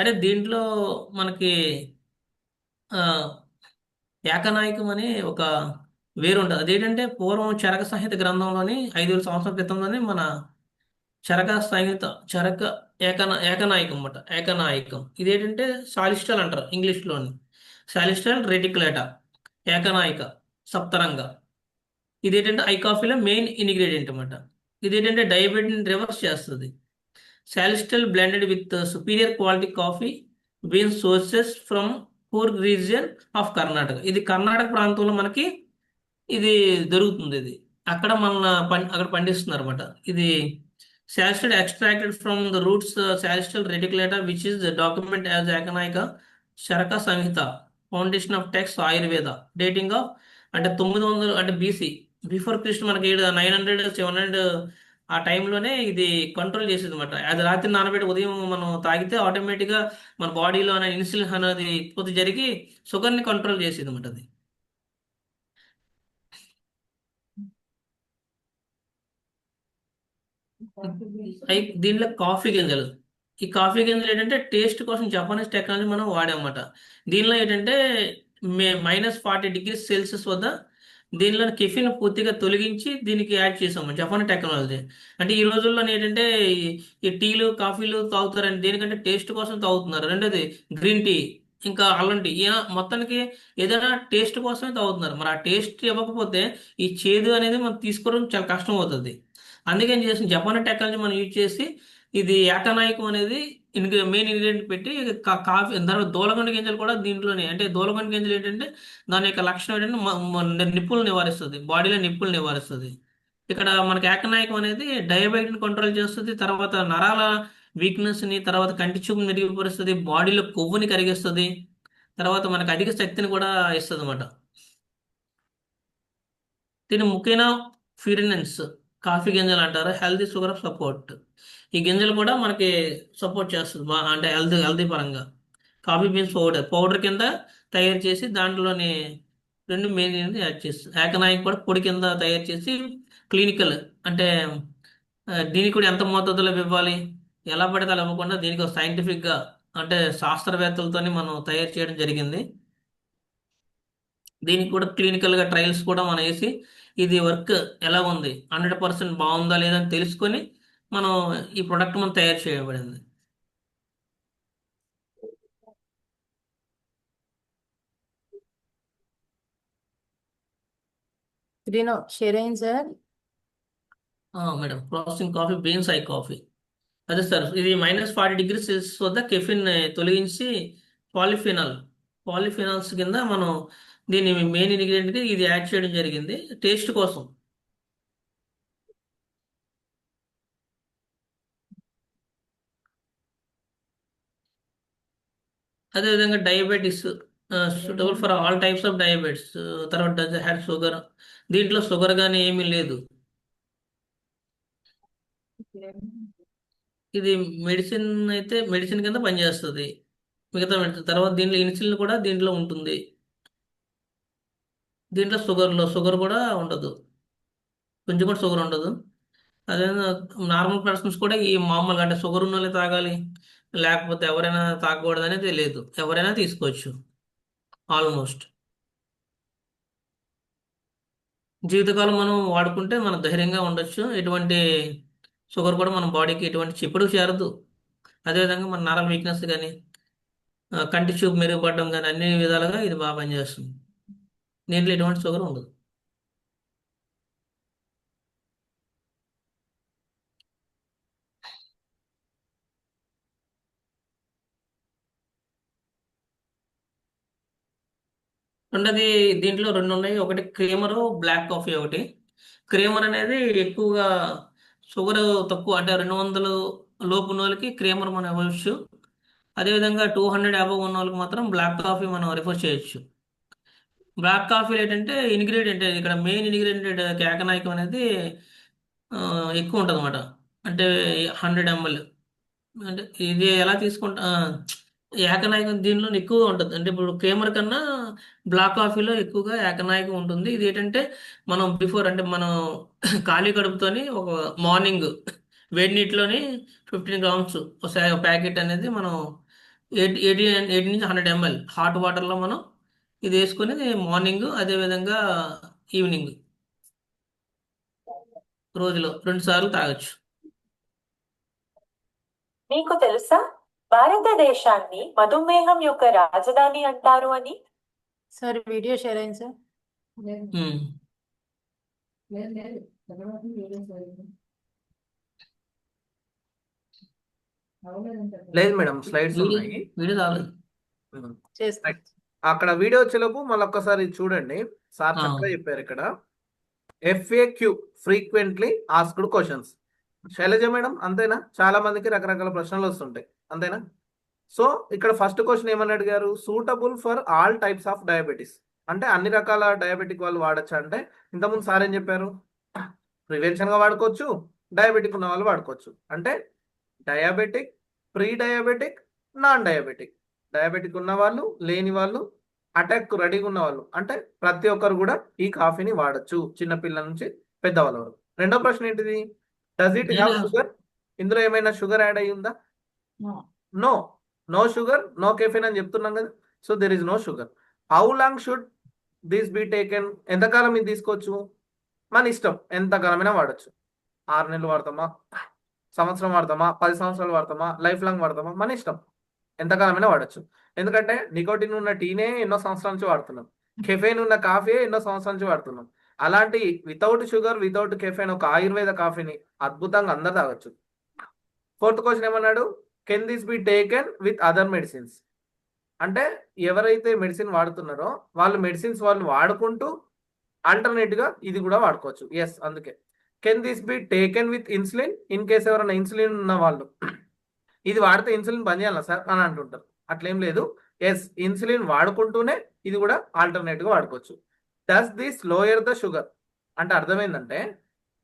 అంటే దీంట్లో మనకి ఆ, ఏకనాయకం అనే ఒక వేరు ఉంటుంది. అదేంటంటే పూర్వం చరక సంహిత గ్రంథంలోని 5,000 సంవత్సరాల క్రితంలోనే మన చరక సంహిత చరక ఏకనాయకం అన్నమాట. ఏకనాయకం ఇదేంటంటే సాలిస్టల్ అంటారు ఇంగ్లీష్లోని. సాలిస్టల్ రెటిక్యులేటా ఏకనాయక సప్తరంగ. ఇదేంటంటే ఐ కాఫీలో మెయిన్ ఇంగ్రీడియంట్ అన్నమాట. ఇదేంటంటే డయాబెటీని రివర్స్ చేస్తుంది. సాలిస్టల్ blended with superior quality coffee beans sources from Coorg region of Karnataka. ఇది కర్ణాటక ప్రాంతంలో మనకి ఇది దొరుకుతుంది. ఇది అక్కడ అక్కడ పండిస్తున్నారు అనమాట. ఇది సాలిస్టల్ ఎక్స్ట్రాక్టెడ్ ఫ్రమ్ ద రూట్స్ సాలిస్టల్ రెటిక్యులేటా which is document as Ekanayaka Charaka Samhita foundation of text Ayurveda dating of అంటే 900 అంటే బీసీ బిఫోర్ క్రిస్ట్ మనకి 900 700 ఆ టైంలోనే ఇది కంట్రోల్ చేసేది అనమాట. అది రాత్రి నానబెట్టి ఉదయం మనం తాగితే ఆటోమేటిక్గా మన బాడీలో ఇన్సులిన్ అనేది ఉత్పత్తి జరిగి షుగర్ని కంట్రోల్ చేసేది అనమాట. అది దీంట్లో కాఫీ గింజలు. ఈ కాఫీ గింజలు ఏంటంటే టేస్ట్ కోసం జపానీస్ టెక్నాలజీ మనం వాడామన్నమాట. దీనిలో ఏంటంటే -40°C వద్ద దీనిలో కెఫిన్ పూర్తిగా తొలగించి దీనికి యాడ్ చేసాము జపాన్ టెక్నాలజీ. అంటే ఈ రోజుల్లో ఏంటంటే ఈ టీలు కాఫీలు తాగుతారండి దేనికంటే టేస్ట్ కోసం తాగుతున్నారు. రెండోది గ్రీన్ టీ, ఇంకా అల్లం టీ. మొత్తానికి ఏదైనా టేస్ట్ కోసమే తాగుతున్నారు. మరి ఆ టేస్ట్ ఇవ్వకపోతే ఈ చేదు అనేది మనం తీసుకోవడం చాలా కష్టం అవుతుంది. అందుకని చేసిన జపాన్ టెక్నాలజీ మనం యూజ్ చేసి ఇది ఏకనాయకం అనేది మెయిన్ ఇంగ్రీడియంట్ పెట్టి కాఫీ తర్వాత దూలగొండ గింజలు కూడా దీంట్లోనే. అంటే దూలగొండ గింజలు ఏంటంటే దాని యొక్క లక్షణం ఏంటంటే నిప్పులు నివారిస్తుంది, బాడీలో నిప్పులు నివారిస్తుంది. ఇక్కడ మనకి ఏకనాయకం అనేది డయాబెటిక్ని కంట్రోల్ చేస్తుంది, తర్వాత నరాల వీక్నెస్ని, తర్వాత కంటి చూపుని మెరుగుపరుస్తుంది, బాడీలో కొవ్వుని కరిగిస్తుంది, తర్వాత మనకి అధిక శక్తిని కూడా ఇస్తుంది అన్నమాట. దీని ముఖ్యమైన ఫిరినెన్స్ కాఫీ గింజలు అంటారు, హెల్దీ షుగర్ సపోర్ట్. ఈ గింజలు కూడా మనకి సపోర్ట్ చేస్తుంది అంటే హెల్దీ పరంగా. కాఫీ బీన్స్ పౌడర్ కింద తయారు చేసి దాంట్లోని 2 మెయిన్ యాడ్ చేస్తుంది. ఏకనాయక్ కూడా పొడి కింద తయారు చేసి క్లినికల్ అంటే దీనికి కూడా ఎంత మోతాదులో ఇవ్వాలి, ఎలా పడితే అలా ఇవ్వకుండా దీనికి ఒక సైంటిఫిక్గా అంటే శాస్త్రవేత్తలతోని మనం తయారు చేయడం జరిగింది. దీనికి కూడా క్లినికల్గా ట్రయల్స్ కూడా మనం వేసి ఇది వర్క్ ఎలా ఉంది, 100% బాగుందా లేదా అని తెలుసుకొని మనం ఈ ప్రొడక్ట్ మనం తయారు చేయబడింది. శ్రీను షేర్ అయింది sir. Madam, processing coffee beans I coffee. అదే సార్, ఇది -40 డిగ్రీ సెల్సియస్ వద్ద కెఫిన్ తొలగించి పాలిఫినాల్ పాలిఫినాల్స్ కింద మనం దీని మెయిన్ ఇంగ్రీడియంట్గా ఇది యాడ్ చేయడం జరిగింది టేస్ట్ కోసం. అదేవిధంగా diabetes suitable for all types of diabetes. తర్వాత డజ్ హ్యాడ్ షుగర్, దీంట్లో షుగర్ కానీ ఏమీ లేదు. ఇది మెడిసిన్ అయితే మెడిసిన్ కింద పనిచేస్తుంది, మిగతా మెడిసిన్. తర్వాత దీంట్లో ఇన్సులిన్ కూడా దీంట్లో ఉంటుంది. దీంట్లో షుగర్ కూడా ఉండదు, కొంచెం కూడా షుగర్ ఉండదు. అదే నార్మల్ పర్సన్స్ కూడా ఈ మామూలుగా అంటే షుగర్ ఉన్న వాళ్ళే తాగాలి, లేకపోతే ఎవరైనా తాగకూడదు అనేది లేదు, ఎవరైనా తీసుకోవచ్చు ఆల్మోస్ట్. జీవితకాలం మనం వాడుకుంటే మనం ధైర్యంగా ఉండొచ్చు. ఎటువంటి షుగర్ కూడా మన బాడీకి ఎటువంటి చెప్పుడు చేరదు. అదేవిధంగా మన నరాల వీక్నెస్ కానీ కంటి చూపు మెరుగుపడడం కానీ అన్ని విధాలుగా ఇది బాగా పనిచేస్తుంది. దీంట్లో ఎటువంటి షుగర్ ఉండదు. రెండోది దీంట్లో రెండు ఉన్నాయి, ఒకటి క్రీమరు, బ్లాక్ కాఫీ ఒకటి. క్రీమర్ అనేది ఎక్కువగా షుగర్ తక్కువ అంటే 200 లోపు ఉన్న వాళ్ళకి క్రీమర్ మనం ఇవ్వచ్చు. అదేవిధంగా 200 అబవ్ ఉన్న వాళ్ళకి మాత్రం బ్లాక్ కాఫీ మనం రిఫర్ చేయొచ్చు. బ్లాక్ కాఫీలో ఏంటంటే ఇంగ్రీడియంట్ ఇక్కడ మెయిన్ ఇంగ్రీడియంట్ కేకనాయకం అనేది ఎక్కువ ఉంటుంది అనమాట. అంటే 100 ml. అంటే ఇది ఎలా తీసుకుంటా ఏకనాయకం దీనిలో ఎక్కువగా ఉంటుంది. అంటే ఇప్పుడు క్రీమర్ కన్నా బ్లాక్ కాఫీలో ఎక్కువగా ఏకనాయకం ఉంటుంది. ఇది ఏంటంటే మనం బిఫోర్ అంటే మనం ఖాళీ కడుపుతోని ఒక మార్నింగ్ వేడి నీటిలోని 15 గ్రామ్స్ ప్యాకెట్ అనేది మనం 80 నుంచి 100 ml హాట్ వాటర్లో మనం ఇది వేసుకొని మార్నింగ్ అదేవిధంగా ఈవినింగ్ రోజులో 2 సార్లు తాగొచ్చు. మీకు తెలుసా భారతదేశాన్ని మధుమేహం యొక్క రాజధాని అంటారు అని? సార్ వీడియో షేర్ అయింది సార్. ఉమ్. లేదు మేడం, స్లైడ్స్ వీడియో ఉన్నాయి. వీడియో రాలేదు. చేస్తా. అక్కడ వీడియో వచ్చేలోపు మళ్ళీ ఒక్కసారి చూడండి. సార్ చక్కగా చెప్పారు ఇక్కడ FAQ, frequently asked questions. Shailaja madam అంతేనా? చాలా మందికి రకరకాల ప్రశ్నలు వస్తుంటాయి అంతేనా? సో ఇక్కడ ఫస్ట్ క్వశ్చన్ ఏమని అడిగారు, suitable for all types of diabetes. అంటే అన్ని రకాల డయాబెటిక్ వాళ్ళు వాడచ్చా అంటే ఇంతకుముందు సార్ ఏం చెప్పారు, ప్రివెన్షన్ గా వాడుకోవచ్చు, డయాబెటిక్ ఉన్న వాళ్ళు వాడుకోవచ్చు. అంటే diabetic, pre diabetic, non diabetic. Diabetic ఉన్న వాళ్ళు, లేని వాళ్ళు, అటాక్ రెడీగా ఉన్న వాళ్ళు, అంటే ప్రతి ఒక్కరు కూడా ఈ కాఫీని వాడచ్చు, చిన్నపిల్లల నుంచి పెద్దవాళ్ళ వరకు. రెండో ప్రశ్న ఏంటిది, డస్ ఇట్ హ్యావ్ షుగర్? ఇందులో ఏమైనా షుగర్ యాడ్ అయి ఉందా? No, no sugar, no caffeine అని చెప్తున్నాం కదా. So there is no sugar. How long should this be taken? ఎంతకాలం ఇది తీసుకోవచ్చు? మన ఇష్టం, ఎంతకాలమైనా వాడచ్చు. 6 నెలలు వాడతామా, సంవత్సరం వాడతామా, 10 సంవత్సరాలు వాడతామా, లైఫ్ లాంగ్ వాడతామా, మన ఇష్టం, ఎంతకాలమైనా వాడచ్చు. ఎందుకంటే నికోటిన్ ఉన్న టీనే ఎన్నో సంవత్సరాల నుంచి వాడుతున్నాం, కెఫెన్ ఉన్న కాఫీ ఎన్నో సంవత్సరాల నుంచి వాడుతున్నాం. అలాంటి వితౌట్ షుగర్, వితౌట్ కెఫెన్ ఒక ఆయుర్వేద కాఫీని అద్భుతంగా అందరు తాగొచ్చు. ఫోర్త్ క్వశ్చన్ ఏమన్నాడు, can this be taken with other medicines? అంటే ఎవరైతే మెడిసిన్ వాడుతున్నారో వాళ్ళు మెడిసిన్స్ వాళ్ళు వాడుకుంటూ ఆల్టర్నేటివ్ గా ఇది కూడా వాడుకోవచ్చు. ఎస్, అందుకే can this be taken with insulin? In case ఎవరైనా ఇన్సులిన్ ఉన్న వాళ్ళు ఇది వాడితే ఇన్సులిన్ పని చేయాలా సార్ అని అంటుంటారు. అట్లేం లేదు. ఎస్, ఇన్సులిన్ వాడుకుంటూనే ఇది కూడా ఆల్టర్నేటివ్ గా వాడుకోవచ్చు. Does this lower the sugar? అంటే అర్థమైందంటే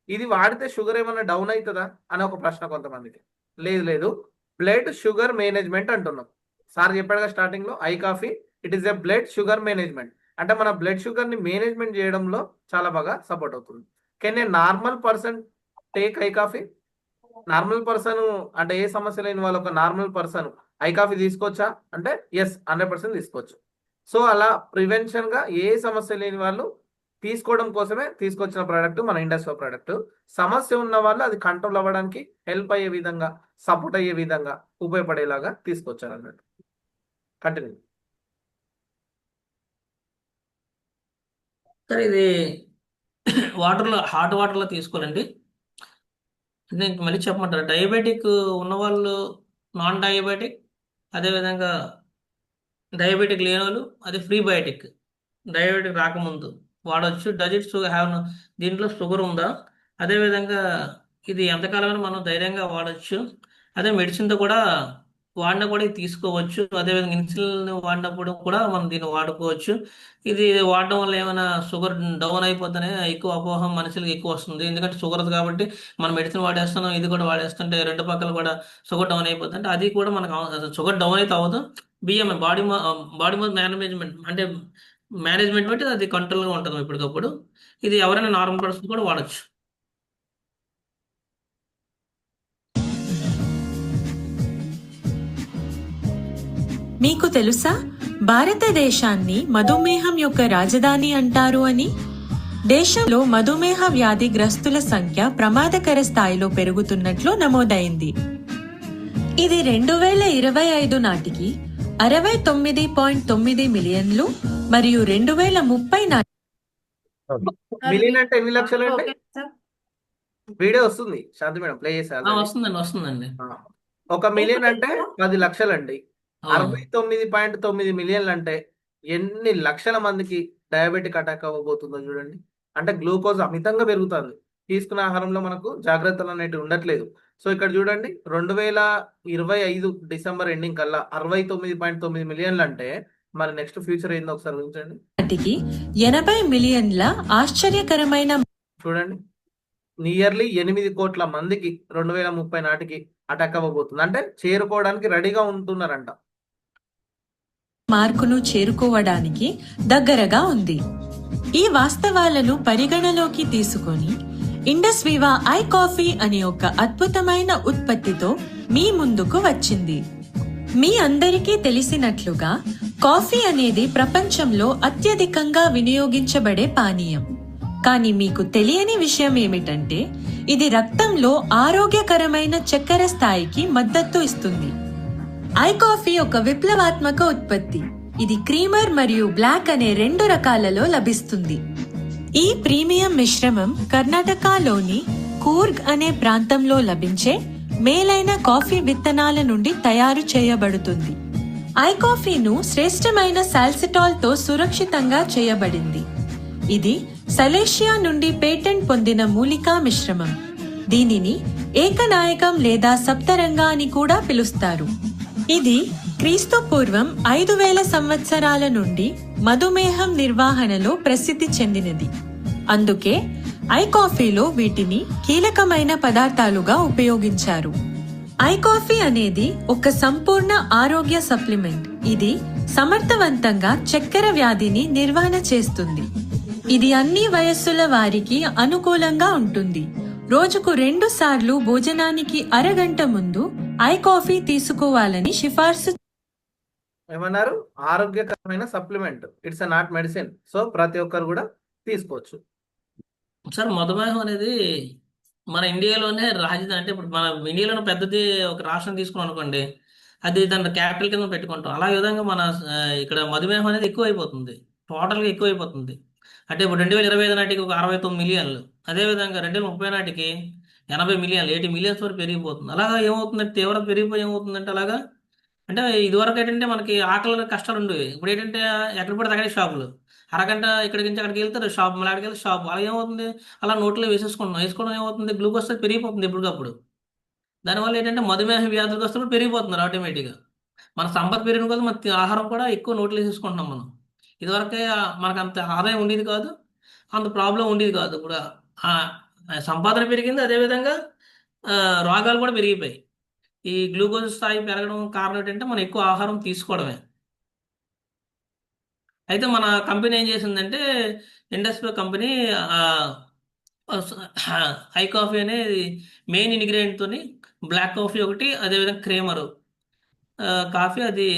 ఇది వాడితే షుగర్ ఏమన్నా డౌన్ అవుతుందా అని ఒక ప్రశ్న కొంతమందికి. లేదు, బ్లడ్ షుగర్ మేనేజ్మెంట్ అంటున్నాం. సార్ చెప్పాడుగా స్టార్టింగ్ లో, I coffee it is a blood sugar management. అంటే మన బ్లడ్ షుగర్ ని మేనేజ్మెంట్ చేయడంలో చాలా బాగా సపోర్ట్ అవుతుంది. Can A normal person take I coffee? Normal person అంటే ఏ సమస్య లేని వాళ్ళు ఒక నార్మల్ పర్సన్ ఐ కాఫీ తీసుకోవచ్చా అంటే ఎస్, 100% తీసుకోవచ్చు. సో అలా ప్రివెన్షన్ గా ఏ సమస్య లేని వాళ్ళు తీసుకోవడం కోసమే తీసుకొచ్చిన ప్రోడక్ట్ మన ఇండస్ట్రీ ప్రోడక్ట్. సమస్య ఉన్న వాళ్ళు అది కంట్రోల్ అవ్వడానికి హెల్ప్ అయ్యే విధంగా, సపోర్ట్ అయ్యే విధంగా, ఉపయోగపడేలాగా తీసుకొచ్చారు అన్నట్టు. కంటిన్యూ. సరే, ఇది వాటర్లో, హాట్ వాటర్లో తీసుకోవాలండి. దీనికి మళ్ళీ చెప్పమంటారు, డయాబెటిక్ ఉన్నవాళ్ళు, నాన్ డయాబెటిక్, అదేవిధంగా డయాబెటిక్ లేని వాళ్ళు, అదే ఫ్రీ బయోటిక్, డయాబెటిక్ రాకముందు వాడచ్చు. డజ్ ఇట్ షుగర్ హ్యావ్, దీంట్లో షుగర్ ఉందా, అదేవిధంగా ఇది ఎంతకాలమైనా మనం ధైర్యంగా వాడచ్చు. అదే మెడిసిన్తో కూడా వాడినా కూడా ఇది తీసుకోవచ్చు. అదేవిధంగా ఇన్సులిన్ వాడినప్పుడు కూడా మనం దీన్ని వాడుకోవచ్చు. ఇది వాడడం వల్ల ఏమైనా షుగర్ డౌన్ అయిపోతుందనే ఎక్కువ అపోహం మనుషులకి ఎక్కువ వస్తుంది. ఎందుకంటే షుగర్ కాబట్టి మనం మెడిసిన్ వాడేస్తున్నాం, ఇది కూడా వాడేస్తుంటే రెండు పక్కల కూడా షుగర్ డౌన్ అయిపోతుంది. అంటే అది కూడా మనకు షుగర్ డౌన్ అయితే అవ్వదు. బిఎంఐ బాడీ మాస్ మేనేజ్మెంట్ అంటే మేనేజ్మెంట్ బట్టి అది కంట్రోల్గా ఉంటుంది ఇప్పటికప్పుడు. ఇది ఎవరైనా నార్మల్ పర్సన్ కూడా వాడచ్చు. మీకు తెలుసా భారతదేశాన్ని మధుమేహం యొక్క రాజధాని అంటారు అని? దేశంలో మధుమేహ వ్యాధిగ్రస్తుల సంఖ్య ప్రమాదకర స్థాయిలో పెరుగుతున్నట్లు నమోదైంది. ఇది 2025 నాటికి 69.9 మిలియన్లు మరియు 2030 నాటికి మిలియన్ అంటే ఎన్ని లక్షలు అండి? Okay sir. వీడియో వస్తుంది శాంతి మేడం, ప్లే చేసి. వస్తుందండి. 1 మిలియన్ అంటే 10 లక్షలండి. అవును. 69.9 మిలియన్లు అంటే ఎన్ని లక్షల మందికి డయాబెటిక్ అటాక్ అవ్వబోతుందో చూడండి. అంటే గ్లూకోజ్ అమితంగా పెరుగుతుంది. తీసుకున్న ఆహారంలో మనకు జాగ్రత్తలు అనేవి ఉండట్లేదు. సో ఇక్కడ చూడండి, 2025 డిసెంబర్ ఎండింగ్ కల్లా 69.9 మిలియన్లు అంటే మరి నెక్స్ట్ ఫ్యూచర్ ఏందో ఒకసారి ఊహించండి. 80 మిలియన్ల ఆశ్చర్యకరమైన చూడండి, నియర్లీ 8 కోట్ల మందికి 2030 నాటికి అటాక్ అవ్వబోతుంది. అంటే చేరుకోవడానికి రెడీగా ఉంటున్నారంట. మార్కును చేరుకోవడానికి దగ్గరగా ఉంది. ఈ వాస్తవాలను పరిగణలోకి తీసుకొని ఇండస్ వివా ఐ కాఫీ అనే ఒక అద్భుతమైన ఉత్పత్తితో మీ ముందుకు వచ్చింది. మీ అందరికీ తెలిసినట్లుగా కాఫీ అనేది ప్రపంచంలో అత్యధికంగా వినియోగించబడే పానీయం. కానీ మీకు తెలియని విషయం ఏమిటంటే ఇది రక్తంలో ఆరోగ్యకరమైన చక్కెర స్థాయికి మద్దతు ఇస్తుంది. ఐ కాఫీ ఒక విప్లవాత్మక ఉత్పత్తి. ఇది క్రీమర్ మరియు బ్లాక్ అనే 2 రకాలలో లభిస్తుంది. ఈ ప్రీమియం మిశ్రమం కర్ణాటకలోని కూర్గ్ అనే ప్రాంతంలో లభించే మేలైన కాఫీ విత్తనాల నుండి తయారు చేయబడుతుంది. ఐ కాఫీను శ్రేష్టమైన సాల్సిటాల్ తో సురక్షితంగా చేయబడింది. ఇది సలేషియా నుండి పేటెంట్ పొందిన మూలికా మిశ్రమం. దీనిని ఏకనాయకం లేదా సప్తరంగా అని కూడా పిలుస్తారు. ఇది క్రీస్తు పూర్వం 5000 సంవత్సరాల నుండి మధుమేహం నిర్వహణలో ప్రసిద్ధి చెందినది. అందుకే ఐ కాఫీలో వీటిని కీలకమైన పదార్థాలుగా ఉపయోగించారు. ఐ కాఫీ అనేది ఒక సంపూర్ణ ఆరోగ్య సప్లిమెంట్. ఇది సమర్థవంతంగా చక్కెర వ్యాధిని నిర్వహణ చేస్తుంది. ఇది అన్ని వయస్సుల వారికి అనుకూలంగా ఉంటుంది. రోజుకు 2 సార్లు భోజనానికి అరగంట ముందు ఐ కాఫీ తీసుకోవాలని సిఫార్సు. ఏమన్నారు? ఆరోగ్యకరమైన supplement. It's not medicine. So ప్రతి ఒక్కరు కూడా తీసుకోవచ్చు. సార్, మధుమేహం అనేది మన ఇండియాలోనే రాజధాని. అంటే ఇప్పుడు మన ఇండియాలోనే పెద్దది ఒక రాష్ట్రం తీసుకున్నాం అనుకోండి, అది దాని క్యాపిటల్ కింద పెట్టుకుంటాం. అలా విధంగా మన ఇక్కడ మధుమేహం అనేది ఎక్కువైపోతుంది, టోటల్గా ఎక్కువైపోతుంది. అంటే ఇప్పుడు 2025 నాటికి ఒక 69 మిలియన్లు, అదేవిధంగా 2030 నాటికి 80 మిలియన్లు, 80 మిలియన్స్ వరకు పెరిగిపోతుంది. అలాగా ఏమవుతుందంటే తీవ్రత పెరిగిపోయి ఏమవుతుందంటే అలాగా, అంటే ఇదివరకు ఏంటంటే మనకి ఆకలి కష్టాలు ఉండేవి. ఇప్పుడు ఏంటంటే ఎక్కడ పడితే అక్కడే షాపులు, అరగంట ఇక్కడికి నుంచి అక్కడికి వెళ్తారు షాప్, మళ్ళీ అక్కడికి వెళ్తే షాప్. అలా ఏమవుతుంది, అలా నోట్లో వేసుకోవడం ఏమవుతుంది, గ్లూకోజ్ పెరిగిపోతుంది ఎప్పటికప్పుడు. దానివల్ల ఏంటంటే మధుమేహ వ్యాధులు పెరిగిపోతున్నారు ఆటోమేటిక్గా. మన సంపద పెరిగిన కొద్దీ మన ఆహారం కూడా ఎక్కువ నోట్లో వేసేసుకుంటున్నాం మనం. ఇదివరకే మనకు అంత ఆదాయం ఉండేది కాదు, అంత ప్రాబ్లం ఉండేది కాదు. ఇప్పుడు సంపాదన పెరిగింది, అదేవిధంగా రోగాలు కూడా పెరిగిపోయాయి. ఈ గ్లూకోజ్ స్థాయి పెరగడం కారణం ఏంటంటే మనం ఎక్కువ ఆహారం తీసుకోవడమే. అయితే మన కంపెనీ ఏం చేసిందంటే, ఇండస్ట్రీ కంపెనీ ఐ కాఫీ అనేది మెయిన్ ఇంగ్రీడియంట్తో బ్లాక్ కాఫీ ఒకటి, అదేవిధంగా క్రేమరు కాఫీ, అది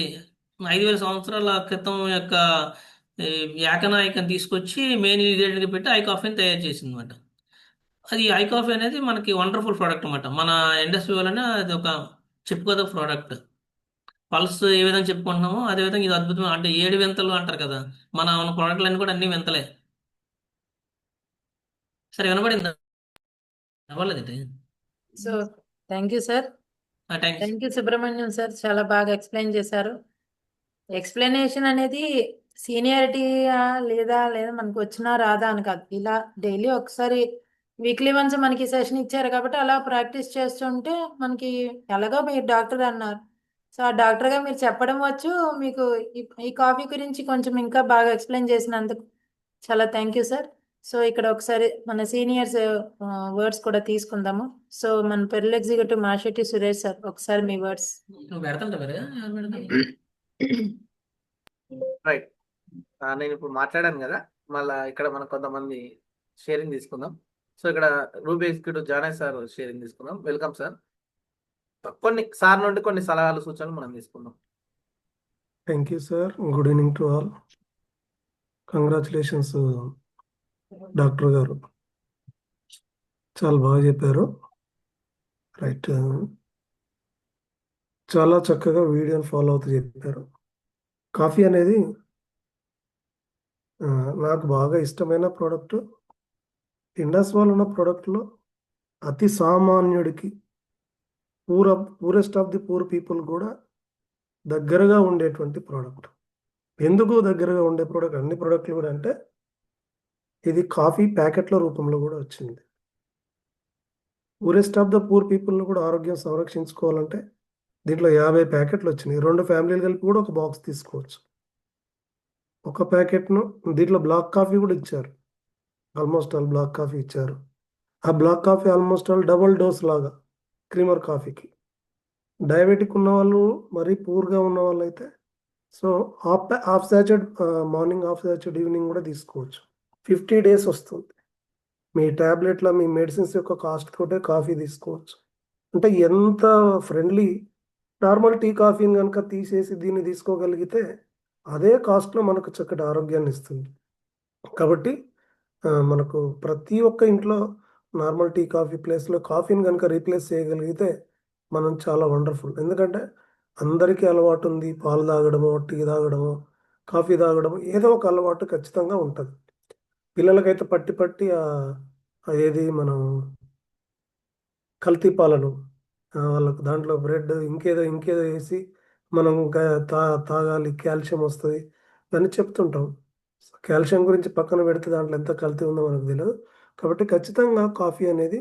5000 సంవత్సరాల క్రితం యొక్క ఈ యాకనాయకని తీసుకొచ్చి మెయిన్ ఇంగ్రీడియంట్గా పెట్టి ఐ కాఫీని తయారు చేసింది అనమాట. అది ఐ కాఫీ అనేది మనకి వండర్ఫుల్ ప్రోడక్ట్ అనమాట. మన ఇండస్ట్రీ వలన అది ఒక చెప్పుకోదగ్గ ప్రోడక్ట్. పల్స్ ఏ విధంగా చెప్పుకుంటున్నామో అదే విధంగా ఇది అద్భుతం. అంటే 7 వింతలు అంటారు కదా, మన ప్రోడక్ట్లు అన్ని కూడా అన్ని వింతలే. సరే వినపడిందా? అవ్వలేదండి. So thank you sir. Thanks. Thank you Subrahmanyam sir, చాలా బాగా ఎక్స్ప్లెయిన్ చేశారు. ఎక్స్ప్లెనేషన్ అనేది సీనియారిటీ లేదా లేదా మనకు వచ్చినా రాదా అని కాదు, ఇలా డైలీ ఒకసారి వీక్లీ వన్స్ మనకి సెషన్ ఇచ్చారు కాబట్టి అలా ప్రాక్టీస్ చేస్తుంటే మనకి ఎలాగో మీరు డాక్టర్ అన్నారు, సో ఆ డాక్టర్గా మీరు చెప్పడం వచ్చు, మీకు ఈ కాఫీ గురించి కొంచెం ఇంకా బాగా ఎక్స్ప్లెయిన్ చేసినందుకు చాలా థ్యాంక్ యూ సార్. సో ఇక్కడ ఒకసారి మన సీనియర్స్ వర్డ్స్ కూడా తీసుకుందాము. సో మన pearl executive Mashetti Suresh sir, ఒకసారి మీ వర్డ్స్. నువ్వు పెడతాంట మరి ఎవరు పెడతారు? రైట్. నేను ఇప్పుడు మాట్లాడాను కదా, మళ్ళా ఇక్కడ మనం కొంతమంది షేరింగ్ తీసుకుందాం. సో ఇక్కడ రూబీ ఎగ్జిక్యూటివ్ జానయ్ సార్ షేరింగ్ తీసుకుందాం. Welcome sir. కొన్ని సార్ నుండి కొన్ని సలహాలు సూచనలు మనం తీసుకుందాం. Thank you sir. Good evening to all. Congratulations doctor గారు, చాలా బాగా చెప్పారు. రైట్, చాలా చక్కగా వీడియోని ఫాలో అవుతూ చెప్పారు. కాఫీ అనేది నాకు బాగా ఇష్టమైన ప్రోడక్ట్. ఇండస్ వాళ్ళు ఉన్న ప్రోడక్ట్లో అతి సామాన్యుడికి, poorest of the poor people కూడా దగ్గరగా ఉండేటువంటి ప్రోడక్ట్. ఎందుకు దగ్గరగా ఉండే ప్రోడక్ట్ అన్ని ప్రోడక్ట్లు కూడా అంటే, ఇది కాఫీ ప్యాకెట్ల రూపంలో కూడా వచ్చింది. పూరెస్ట్ ఆఫ్ ద పూర్ పీపుల్ని కూడా ఆరోగ్యం సంరక్షించుకోవాలంటే దీంట్లో 50 ప్యాకెట్లు వచ్చినాయి. 2 ఫ్యామిలీలు కలిపి కూడా ఒక బాక్స్ తీసుకోవచ్చు. ఒక ప్యాకెట్ను దీంట్లో బ్లాక్ కాఫీ కూడా ఇచ్చారు, ఆల్మోస్ట్ ఆల్ బ్లాక్ కాఫీ ఇచ్చారు. ఆ black coffee almost all double dose లాగా క్రీమర్ కాఫీకి. డయాబెటిక్ ఉన్న వాళ్ళు, మరీ పూర్గా ఉన్న వాళ్ళు అయితే so half sachet morning, half sachet evening కూడా తీసుకోవచ్చు. 50 days వస్తుంది. మీ ట్యాబ్లెట్ల, మీ మెడిసిన్స్ యొక్క కాస్ట్ తోటే కాఫీ తీసుకోవచ్చు. అంటే ఎంత ఫ్రెండ్లీ. నార్మల్ టీ కాఫీని కనుక తీసేసి దీన్ని తీసుకోగలిగితే అదే కాస్ట్లో మనకు చక్కటి ఆరోగ్యాన్ని ఇస్తుంది. కాబట్టి మనకు ప్రతి ఒక్క ఇంట్లో నార్మల్ టీ కాఫీ ప్లేస్లో కాఫీని కనుక రీప్లేస్ చేయగలిగితే మనం చాలా వండర్ఫుల్. ఎందుకంటే అందరికీ అలవాటు ఉంది, పాలు తాగడమో, టీ తాగడమో, కాఫీ తాగడమో, ఏదో ఒక అలవాటు ఖచ్చితంగా ఉంటుంది. పిల్లలకైతే పట్టి ఏది మనం కల్తీ పాలను వాళ్ళకు దాంట్లో బ్రెడ్ ఇంకేదో వేసి మనం తాగాలి, కాల్షియం వస్తుంది అని చెప్తుంటాం. కాల్షియం గురించి పక్కన పెడితే దాంట్లో ఎంత కల్తీ ఉందో మనకు తెలియదు. కాబట్టి ఖచ్చితంగా కాఫీ అనేది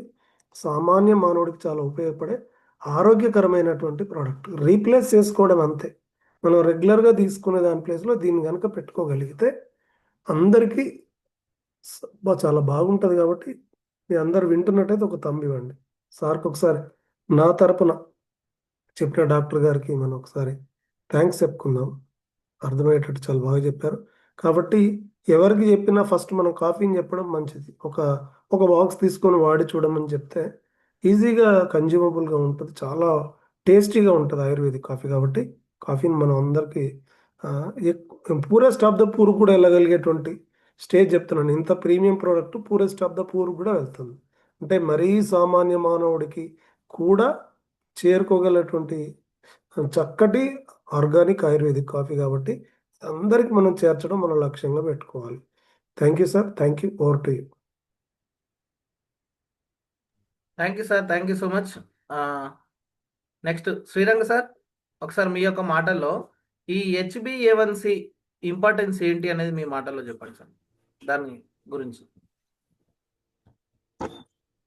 సామాన్య మానవుడికి చాలా ఉపయోగపడే ఆరోగ్యకరమైనటువంటి ప్రోడక్ట్. రీప్లేస్ చేసుకోవడం అంతే. మనం రెగ్యులర్గా తీసుకునే దాని ప్లేస్లో దీన్ని కనుక పెట్టుకోగలిగితే అందరికీ చాలా బాగుంటుంది. కాబట్టి మీ అందరు వింటున్నట్టయితే ఒక తంబి ఇవ్వండి సార్కి. ఒకసారి నా తరపున చెప్పిన డాక్టర్ గారికి మనం ఒకసారి థ్యాంక్స్ చెప్పుకుందాం. అర్థమయ్యేటట్టు చాలా బాగా చెప్పారు. కాబట్టి ఎవరికి చెప్పినా ఫస్ట్ మనం కాఫీని చెప్పడం మంచిది. ఒక బాక్స్ తీసుకొని వాడి చూడమని చెప్తే ఈజీగా కన్జ్యూమబుల్గా ఉంటుంది, చాలా టేస్టీగా ఉంటుంది ఆయుర్వేదిక్ కాఫీ. కాబట్టి కాఫీని మనం అందరికీ పూరెస్ట్ ఆఫ్ ద పూర్ కూడా వెళ్ళగలిగేటువంటి స్టేజ్ చెప్తున్నాను. ఇంత premium product poorest of the poor కూడా వెళ్తుంది. అంటే మరీ సామాన్య మానవుడికి కూడా చేరుకోగలటువంటి చక్కటి ఆర్గానిక్ ఆయుర్వేదిక్ కాఫీ. కాబట్టి అందరికి మనం చేర్చడం మన లక్ష్యంగా పెట్టుకోవాలి. Thank you sir. Thank you. Over to you. Thank you sir. Thank you so much. Next Sriranga sir, ఒకసారి మీ యొక్క మాటల్లో ఈ HbA1c ఇంపార్టెన్స్ ఏంటి అనేది మీ మాటల్లో చెప్పండి సార్, దాని గురించి.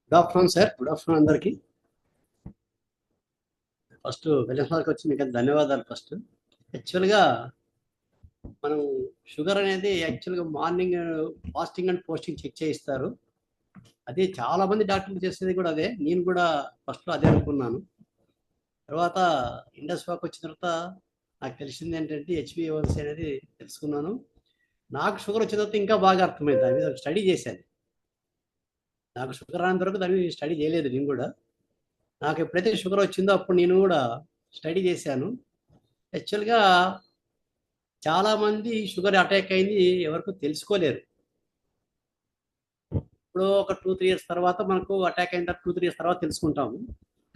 Good afternoon sir. Good afternoon అందరికీ. ఫస్ట్ వెల్నెస్కి వచ్చి మీకు ధన్యవాదాలు. ఫస్ట్ యాక్చువల్గా మనం షుగర్ అనేది యాక్చువల్గా morning fasting and posting check చేయిస్తారు. అదే చాలామంది డాక్టర్లు చేసేది కూడా అదే. నేను కూడా ఫస్ట్లో అదే అనుకున్నాను. తర్వాత ఇండస్ వాక్ వచ్చిన తర్వాత నాకు తెలిసింది ఏంటంటే HbA1c అనేది తెలుసుకున్నాను. నాకు షుగర్ వచ్చిన తర్వాత ఇంకా బాగా అర్థమైంది. దాని మీద స్టడీ చేశాను. నాకు షుగర్ రానంత వరకు దాని మీద స్టడీ చేయలేదు నేను కూడా. నాకు ఎప్పుడైతే షుగర్ వచ్చిందో అప్పుడు నేను కూడా స్టడీ చేశాను. యాక్చువల్గా చాలామంది షుగర్ అటాక్ అయింది ఎవరికి తెలుసుకోలేరు. ఇప్పుడు ఒక 2-3 ఇయర్స్ తర్వాత మనకు అటాక్ అయిన 2-3 ఇయర్స్ తర్వాత తెలుసుకుంటాము.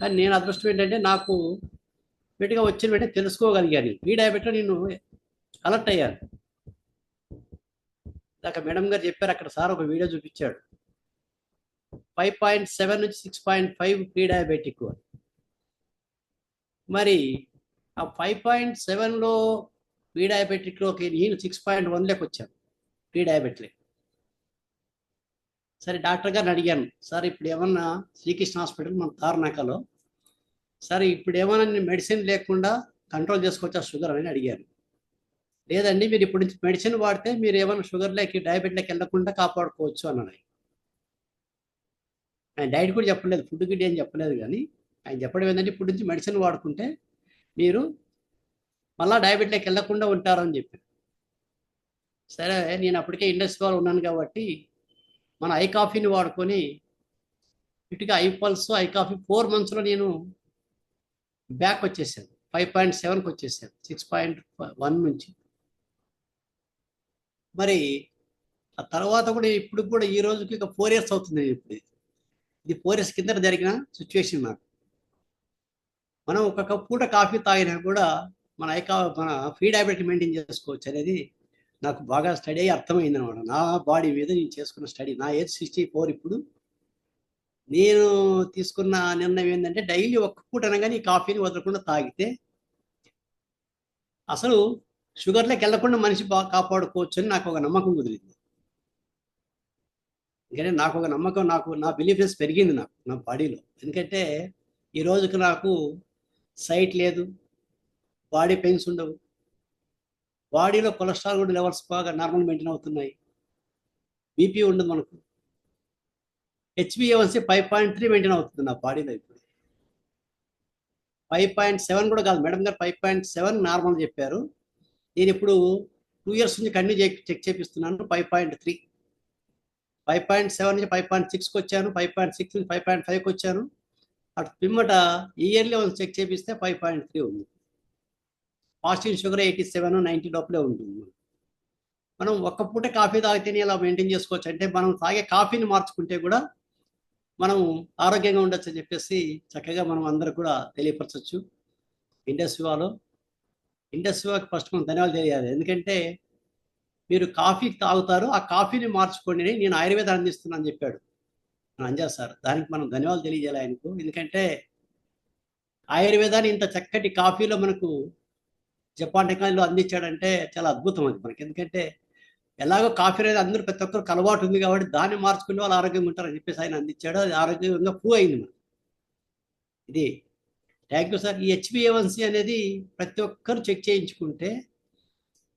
కానీ నేను అదృష్టం ఏంటంటే నాకు వెంటనే వచ్చిన వెంటనే తెలుసుకోగలిగాను. ప్రీ డయాబెట్లో నేను అలర్ట్ అయ్యాను. ఇందాక మేడం గారు చెప్పారు, అక్కడ సార్ ఒక వీడియో చూపించాడు. 5.7 నుంచి 6.5 ప్రీ డయాబెటిక్. మరి ఆ 5.7లో ప్రీ డయాబెటిక్లోకి నేను 6.1లోకి వచ్చాను ప్రీ డయాబెటిక్. సరే డాక్టర్ గారిని అడిగాను, సార్ ఇప్పుడు ఏమన్నా శ్రీకృష్ణ హాస్పిటల్ మన తార్నాకలో, సార్ ఇప్పుడు ఏమన్నా నేను మెడిసిన్ లేకుండా కంట్రోల్ చేసుకోవచ్చా షుగర్ అని అడిగాను. లేదండి, మీరు ఇప్పుడు నుంచి మెడిసిన్ వాడితే మీరు ఏమైనా షుగర్లోకి డయాబెటిక్లోకి వెళ్ళకుండా కాపాడుకోవచ్చు అన్నాడు. ఆయన డైట్ కూడా చెప్పలేదు, ఫుడ్ గిడ్ ఏం చెప్పలేదు. కానీ ఆయన చెప్పడం ఏంటంటే ఇప్పుడు నుంచి మెడిసిన్ వాడుకుంటే మీరు మళ్ళీ డయాబెటిక్లోకి వెళ్ళకుండా ఉంటారని చెప్పారు. సరే నేను అప్పటికే ఇండస్ట్రీలో ఉన్నాను కాబట్టి మన ఐ కాఫీని వాడుకొని ఇటుగా ఐ పల్స్ ఐ కాఫీ 4 monthsలో నేను బ్యాక్ వచ్చేసాను, 5.7కి వచ్చేసాను 6.1 నుంచి. మరి ఆ తర్వాత కూడా ఇప్పుడు కూడా ఈ రోజుకి ఇక 4 years అవుతుంది. ఇప్పుడు ఇది 4 years కింద జరిగిన సిచ్యువేషన్ నాకు. మనం ఒక పూట కాఫీ తాగినా కూడా మన మన ఫ్రీ డయాబెటిక్ మెయింటైన్ చేసుకోవచ్చు అనేది నాకు బాగా స్టడీ అయ్యి అర్థమైంది అనమాట. నా బాడీ మీద నేను చేసుకున్న స్టడీ. నా ఏజ్ 64 ఇప్పుడు. నేను తీసుకున్న నిర్ణయం ఏంటంటే డైలీ ఒక్క పూట అనగానే ఈ కాఫీని వదలకుండా తాగితే అసలు షుగర్లోకి వెళ్ళకుండా మనిషి బాగా కాపాడుకోవచ్చు అని నాకు ఒక నమ్మకం కుదిరింది. ఎందుకంటే నాకు ఒక నమ్మకం, నా బిలీఫ్నెస్ పెరిగింది నాకు నా బాడీలో. ఎందుకంటే ఈ రోజుకి నాకు సైట్ లేదు, బాడీ పెయిన్స్ ఉండవు, బాడీలో కొలెస్ట్రాల్ కూడా లెవెల్స్ బాగా నార్మల్ మెయింటైన్ అవుతున్నాయి, బీపీ ఉండదు మనకు, HbA1c 5.3 మెయింటైన్ అవుతుంది నా బాడీలో. ఇప్పుడు 5.7 కూడా కాదు, మేడం గారు 5.7 నార్మల్ చెప్పారు. నేను ఇప్పుడు 2 years నుంచి కంటిన్యూ చెక్ చేపిస్తున్నాను. 5.3, 5.7 నుంచి 5.6కి వచ్చాను, 5.6 నుంచి 5.5కి వచ్చాను. అటు పిమ్మట ఇయర్లీ చెక్ చేపిస్తే 5.3 ఉంది. ఫాస్టింగ్ షుగర్ 87-90 లోపలే ఉంటుంది. మనం ఒక్క పూట కాఫీ తాగితేనే ఇలా మెయింటైన్ చేసుకోవచ్చు. అంటే మనం తాగే కాఫీని మార్చుకుంటే కూడా మనం ఆరోగ్యంగా ఉండొచ్చు అని చెప్పేసి చక్కగా మనం అందరూ కూడా తెలియపరచవచ్చు. ఇండస్ట్రీవాకి ఫస్ట్ మనం ధన్యవాదాలు తెలియాలి. ఎందుకంటే మీరు కాఫీ తాగుతారు, ఆ కాఫీని మార్చుకోండి అని నేను ఆయుర్వేదం అందిస్తున్నాను చెప్పాడు అంజాద్ సార్. దానికి మనం ధన్యవాదాలు తెలియజేయాలి ఆయనకు. ఎందుకంటే ఆయుర్వేదాన్ని ఇంత చక్కటి కాఫీలో మనకు జపాన్ టెక్నాలజీలో అందించాడంటే చాలా అద్భుతం అది మనకి. ఎందుకంటే ఎలాగో కాఫీ అనేది అందరూ ప్రతి ఒక్కరికి అలవాటు ఉంది కాబట్టి దాన్ని మార్చుకునే వాళ్ళు ఆరోగ్యంగా ఉంటారని చెప్పేసి ఆయన అందించాడు. అది ఆరోగ్యంగా ప్రూవ్ అయింది మనకి. ఇది థ్యాంక్ యూ సార్. ఈ HbA1c అనేది ప్రతి ఒక్కరు చెక్ చేయించుకుంటే,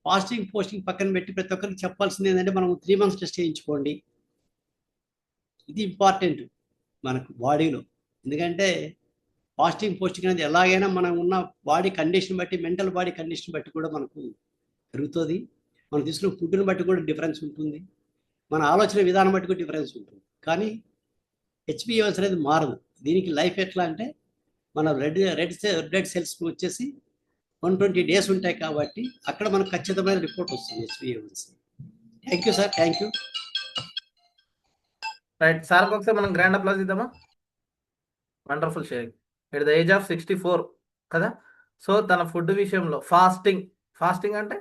ఫాస్టింగ్ పోస్టింగ్ పక్కన పెట్టి ప్రతి ఒక్కరికి చెప్పాల్సింది ఏంటంటే మనం 3 months టెస్ట్ చేయించుకోండి. ఇది ఇంపార్టెంట్ మనకు బాడీలో. ఎందుకంటే ఫాస్టింగ్ పోస్టింగ్ అనేది ఎలాగైనా మనం ఉన్న బాడీ కండిషన్ బట్టి, మెంటల్ బాడీ కండిషన్ బట్టి కూడా మనకు పెరుగుతుంది. మనం తీసుకున్న ఫుడ్ని బట్టి కూడా డిఫరెన్స్ ఉంటుంది, మన ఆలోచన విధానం బట్టి కూడా డిఫరెన్స్ ఉంటుంది. కానీ HbA1c అనేది మారదు. దీనికి లైఫ్ ఎట్లా అంటే మన రెడ్ బ్లడ్ సెల్స్ వచ్చేసి 120 days ఉంటాయి కాబట్టి అక్కడ మనకు ఖచ్చితమైన రిపోర్ట్ వస్తుంది HbA1c. Thank you sir, thank you. Right, సార్కి ఒకసారి మనం గ్రాండ్ అప్లాజ్ ఇద్దామా? Wonderful sharing at the age of 64 కదా. సో తన ఫుడ్ విషయంలో ఫాస్టింగ్ అంటే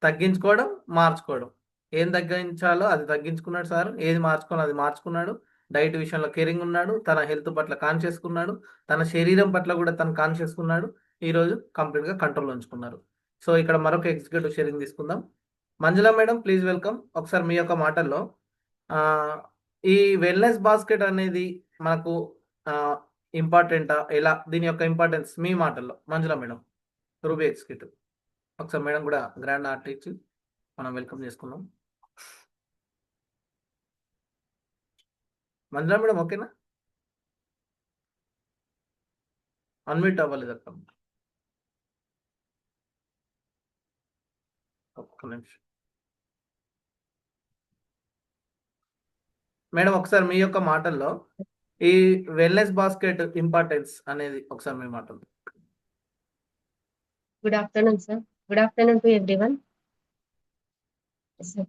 తగ్గించుకోవడం, మార్చుకోవడం. ఏం తగ్గించాలో అది తగ్గించుకున్నాడు సార్, ఏది మార్చుకోవాలో అది మార్చుకున్నాడు. డైట్ విషయంలో కేరింగ్ ఉన్నాడు, తన హెల్త్ పట్ల కాన్షియస్ ఉన్నాడు, తన శరీరం పట్ల కూడా తను కాన్షియస్ ఉన్నాడు. ఈరోజు కంప్లీట్గా కంట్రోల్లో ఉంచుకున్నారు. సో ఇక్కడ మరొక ఎగ్జిక్యూటివ్ షేరింగ్ తీసుకుందాం. మంజుల మేడం, ప్లీజ్ వెల్కమ్. ఒకసారి మీ యొక్క మాటల్లో ఈ వెల్నెస్ బాస్కెట్ అనేది మనకు ఇంపార్టెంటా, ఎలా, దీని యొక్క ఇంపార్టెన్స్ మీ మాటల్లో మంజుల మేడం, రూబీ ఎగ్జిక్యూటివ్. ఒకసారి మేడం కూడా గ్రాండ్ ఆర్ట్ ఇచ్చి మనం వెల్కమ్ చేసుకుందాం. మంజుల మేడం ఓకేనా? అన్మ్యూట్ అవ్వలేదు అక్క, ఒక్క నిమిషం మేడం. ఒకసారి మీ యొక్క మాటల్లో ఈ వెల్నెస్ బాస్కెట్ ఇంపార్టెన్స్ అనేది ఒకసారి మీ మాటల్లో. Good afternoon sir. Good afternoon to everyone.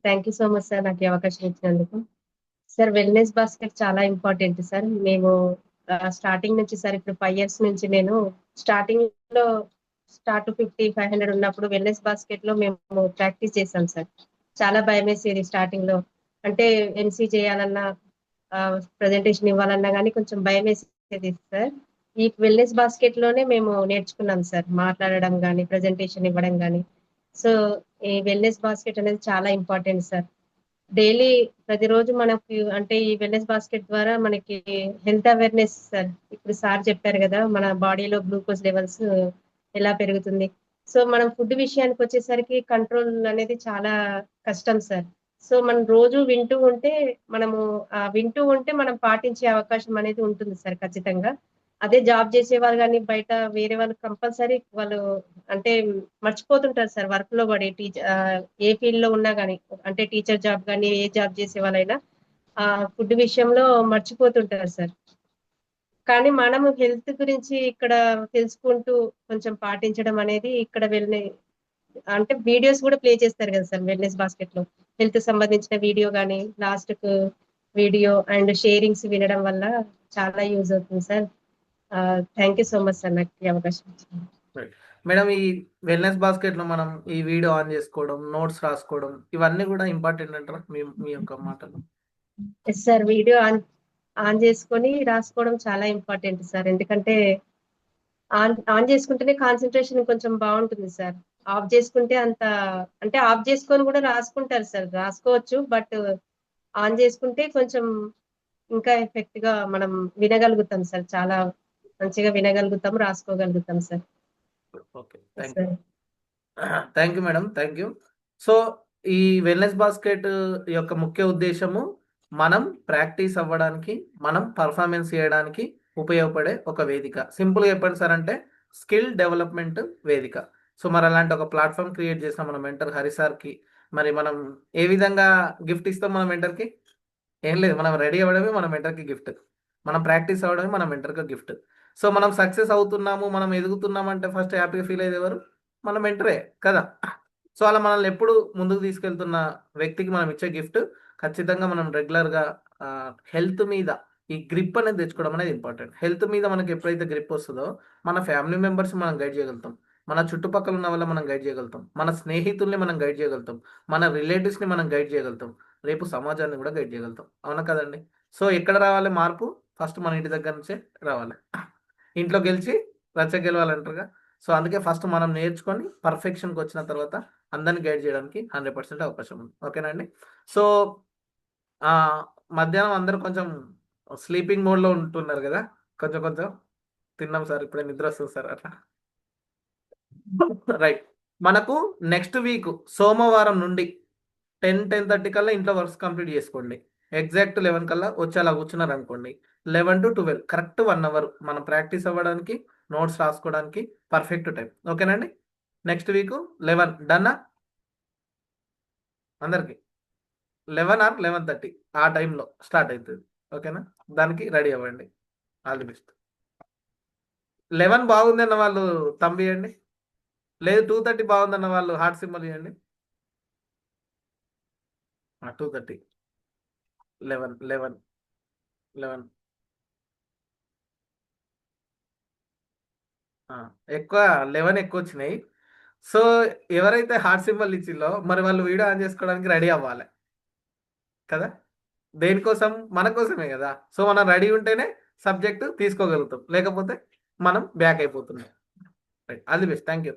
Thank you so much sir నాకు ఈ అవకాశం ఇచ్చినందుకు. సార్ వెల్నెస్ బాస్కెట్ చాలా ఇంపార్టెంట్ సార్. మేము స్టార్టింగ్ నుంచి సార్ ఇప్పుడు 5 years నుంచి నేను స్టార్టింగ్ లో స్టార్ట్ 50-500 ఉన్నప్పుడు వెల్నెస్ బాస్కెట్ లో మేము ప్రాక్టీస్ చేసాం సార్. చాలా భయం వేసేది స్టార్టింగ్ లో, అంటే ఎంసీ చేయాలన్నా ప్రజెంటేషన్ ఇవ్వాలన్నా కానీ కొంచెం భయం వేసేది సార్. ఈ వెల్నెస్ బాస్కెట్ లోనే మేము నేర్చుకున్నాం సార్, మాట్లాడడం కానీ ప్రజెంటేషన్ ఇవ్వడం కానీ. సో ఈ వెల్నెస్ బాస్కెట్ అనేది చాలా ఇంపార్టెంట్ సార్. డైలీ ప్రతిరోజు మనకి అంటే ఈ వెల్నెస్ బాస్కెట్ ద్వారా మనకి హెల్త్ అవేర్నెస్ సార్. ఇప్పుడు సార్ చెప్పారు కదా మన బాడీలో గ్లూకోజ్ లెవెల్స్ ఎలా పెరుగుతుంది. సో మనం ఫుడ్ విషయానికి వచ్చేసరికి కంట్రోల్ అనేది చాలా కష్టం సార్. సో మనం రోజు వింటూ ఉంటే మనం పాటించే అవకాశం అనేది ఉంటుంది సార్ ఖచ్చితంగా. అదే జాబ్ చేసే వాళ్ళు కానీ బయట వేరే వాళ్ళు కంపల్సరీ వాళ్ళు అంటే మర్చిపోతుంటారు సార్ వర్క్ లో పడి. ఏ ఫీల్డ్ లో ఉన్నా కానీ, అంటే టీచర్ జాబ్ కానీ ఏ జాబ్ చేసే వాళ్ళైనా ఫుడ్ విషయంలో మర్చిపోతుంటారు సార్. కానీ మనము హెల్త్ గురించి ఇక్కడ తెలుసుకుంటూ కొంచెం పాటించడం అనేది ఇక్కడ అంటే వీడియోస్ కూడా ప్లే చేస్తారు కదా సార్ వెల్నెస్ బాస్కెట్ లో. హెల్త్ సంబంధించిన వీడియో కానీ లాస్ట్ కు వీడియో అండ్ షేరింగ్స్ వినడం వల్ల చాలా యూజ్ అవుతుంది sir. Thank you so much sir నాకు ఈ అవకాశం ఇచ్చింది. మేడం, ఈ వెల్నెస్ బాస్కెట్ లో మనం ఈ వీడియో ఆన్ చేసుకోవడం, నోట్స్ రాసుకోవడం ఇవన్నీ కూడా ఇంపార్టెంట్ అంటారా మీ యొక్క మాటలు? ఎస్ సార్, వీడియో ఆన్ చేసుకొని రాసుకోవడం చాలా ఇంపార్టెంట్ సార్. ఎందుకంటే ఆన్ చేసుకుంటేనే కాన్సన్ట్రేషన్ కొంచెం బాగుంటుంది సార్. ఆఫ్ చేసుకుంటే అంత, అంటే ఆఫ్ చేసుకొని కూడా రాసుకుంటారు సార్, రాసుకోవచ్చు. బట్ ఆన్ చేసుకుంటే కొంచెం ఇంకా ఎఫెక్ట్ గా మనం వినగలుగుతాం సార్, చాలా మంచిగా వినగలుగుతాం, రాసుకోగలుగుతాం sir. Okay, thank you madam, thank you. So ఈ వెల్నెస్ బాస్కెట్ యొక్క ముఖ్య ఉద్దేశము మనం ప్రాక్టీస్ అవ్వడానికి, మనం పర్ఫార్మెన్స్ చేయడానికి ఉపయోగపడే ఒక వేదిక. సింపుల్గా చెప్పండి సార్, అంటే స్కిల్ డెవలప్మెంట్ వేదిక. సో మరి అలాంటి ఒక ప్లాట్ఫామ్ క్రియేట్ చేసాం మన మెంటర్ హరి సార్కి. మరి మనం ఏ విధంగా గిఫ్ట్ ఇస్తాం మన మెంటర్కి? ఏం లేదు, మనం రెడీ అవ్వడమే మన మెంటర్కి గిఫ్ట్, మనం ప్రాక్టీస్ అవ్వడమే మన మెంటర్కి గిఫ్ట్. సో మనం సక్సెస్ అవుతున్నాము, మనం ఎదుగుతున్నాము అంటే ఫస్ట్ హ్యాపీగా ఫీల్ అయ్యేది ఎవరు? మన మెంటరే కదా. సో అలా మనల్ని ఎప్పుడు ముందుకు తీసుకెళ్తున్న వ్యక్తికి మనం ఇచ్చే గిఫ్ట్ ఖచ్చితంగా మనం రెగ్యులర్గా హెల్త్ మీద ఈ గ్రిప్ అనేది తెచ్చుకోవడం అనేది ఇంపార్టెంట్. హెల్త్ మీద మనకి ఎప్పుడైతే గ్రిప్ వస్తుందో మన ఫ్యామిలీ మెంబర్స్ మనం గైడ్ చేయగలుగుతాం, మన చుట్టుపక్కల ఉన్న వాళ్ళ మనం గైడ్ చేయగలుగుతాం, మన స్నేహితుల్ని మనం గైడ్ చేయగలుగుతాం, మన రిలేటివ్స్ని మనం గైడ్ చేయగలుగుతాం, రేపు సమాజాన్ని కూడా గైడ్ చేయగలుగుతాం. అవునా కదండి? సో ఎక్కడ రావాలి మార్పు? ఫస్ట్ మన ఇంటి దగ్గర నుంచే రావాలి. ఇంట్లో గెలిచి రచ్చ గెలవాలంటారుగా. సో అందుకే ఫస్ట్ మనం నేర్చుకొని పర్ఫెక్షన్కి వచ్చిన తర్వాత అందరిని గైడ్ చేయడానికి 100% అవకాశం ఉంది. ఓకేనండి? సో మధ్యాహ్నం అందరూ కొంచెం స్లీపింగ్ మోడ్లో ఉంటున్నారు కదా, కొంచెం కొంచెం తిన్నాం సార్, ఇప్పుడే నిద్ర వస్తుంది సార్ అట్లా. రైట్, మనకు నెక్స్ట్ వీక్ సోమవారం నుండి 10-10:30 కల్లా ఇంట్లో వర్క్స్ కంప్లీట్ చేసుకోండి. ఎగ్జాక్ట్ 11 కల్లా వచ్చి అలా కూర్చున్నారు అనుకోండి, 11 to 12 కరెక్ట్ 1 hour మనం ప్రాక్టీస్ అవ్వడానికి, నోట్స్ రాసుకోవడానికి పర్ఫెక్ట్ టైం. ఓకేనండి? నెక్స్ట్ వీక్ 11 డన్నా అందరికి? 11 or 11:30 ఆ టైంలో స్టార్ట్ అవుతుంది. ఓకేనా? దానికి రెడీ అవ్వండి. All the best. 11 బాగుందన్న వాళ్ళు తంబి ఇవ్వండి, లేదు 2:30 బాగుందన్న వాళ్ళు హార్ట్ సింబల్ ఇవ్వండి. 2:30 11 ఎక్కువ 11 ఎక్కువ వచ్చినాయి. సో ఎవరైతే హార్ట్ సింబల్ ఇచ్చిల్లో మరి వాళ్ళు వీడియో ఆన్ చేసుకోవడానికి రెడీ అవ్వాలి కదా. దేనికోసం? మన కోసమే కదా. సో మనం రెడీ ఉంటేనే సబ్జెక్ట్ తీసుకోగలుగుతాం, లేకపోతే మనం బ్యాక్ అయిపోతున్నాం. Right, all the best, thank you.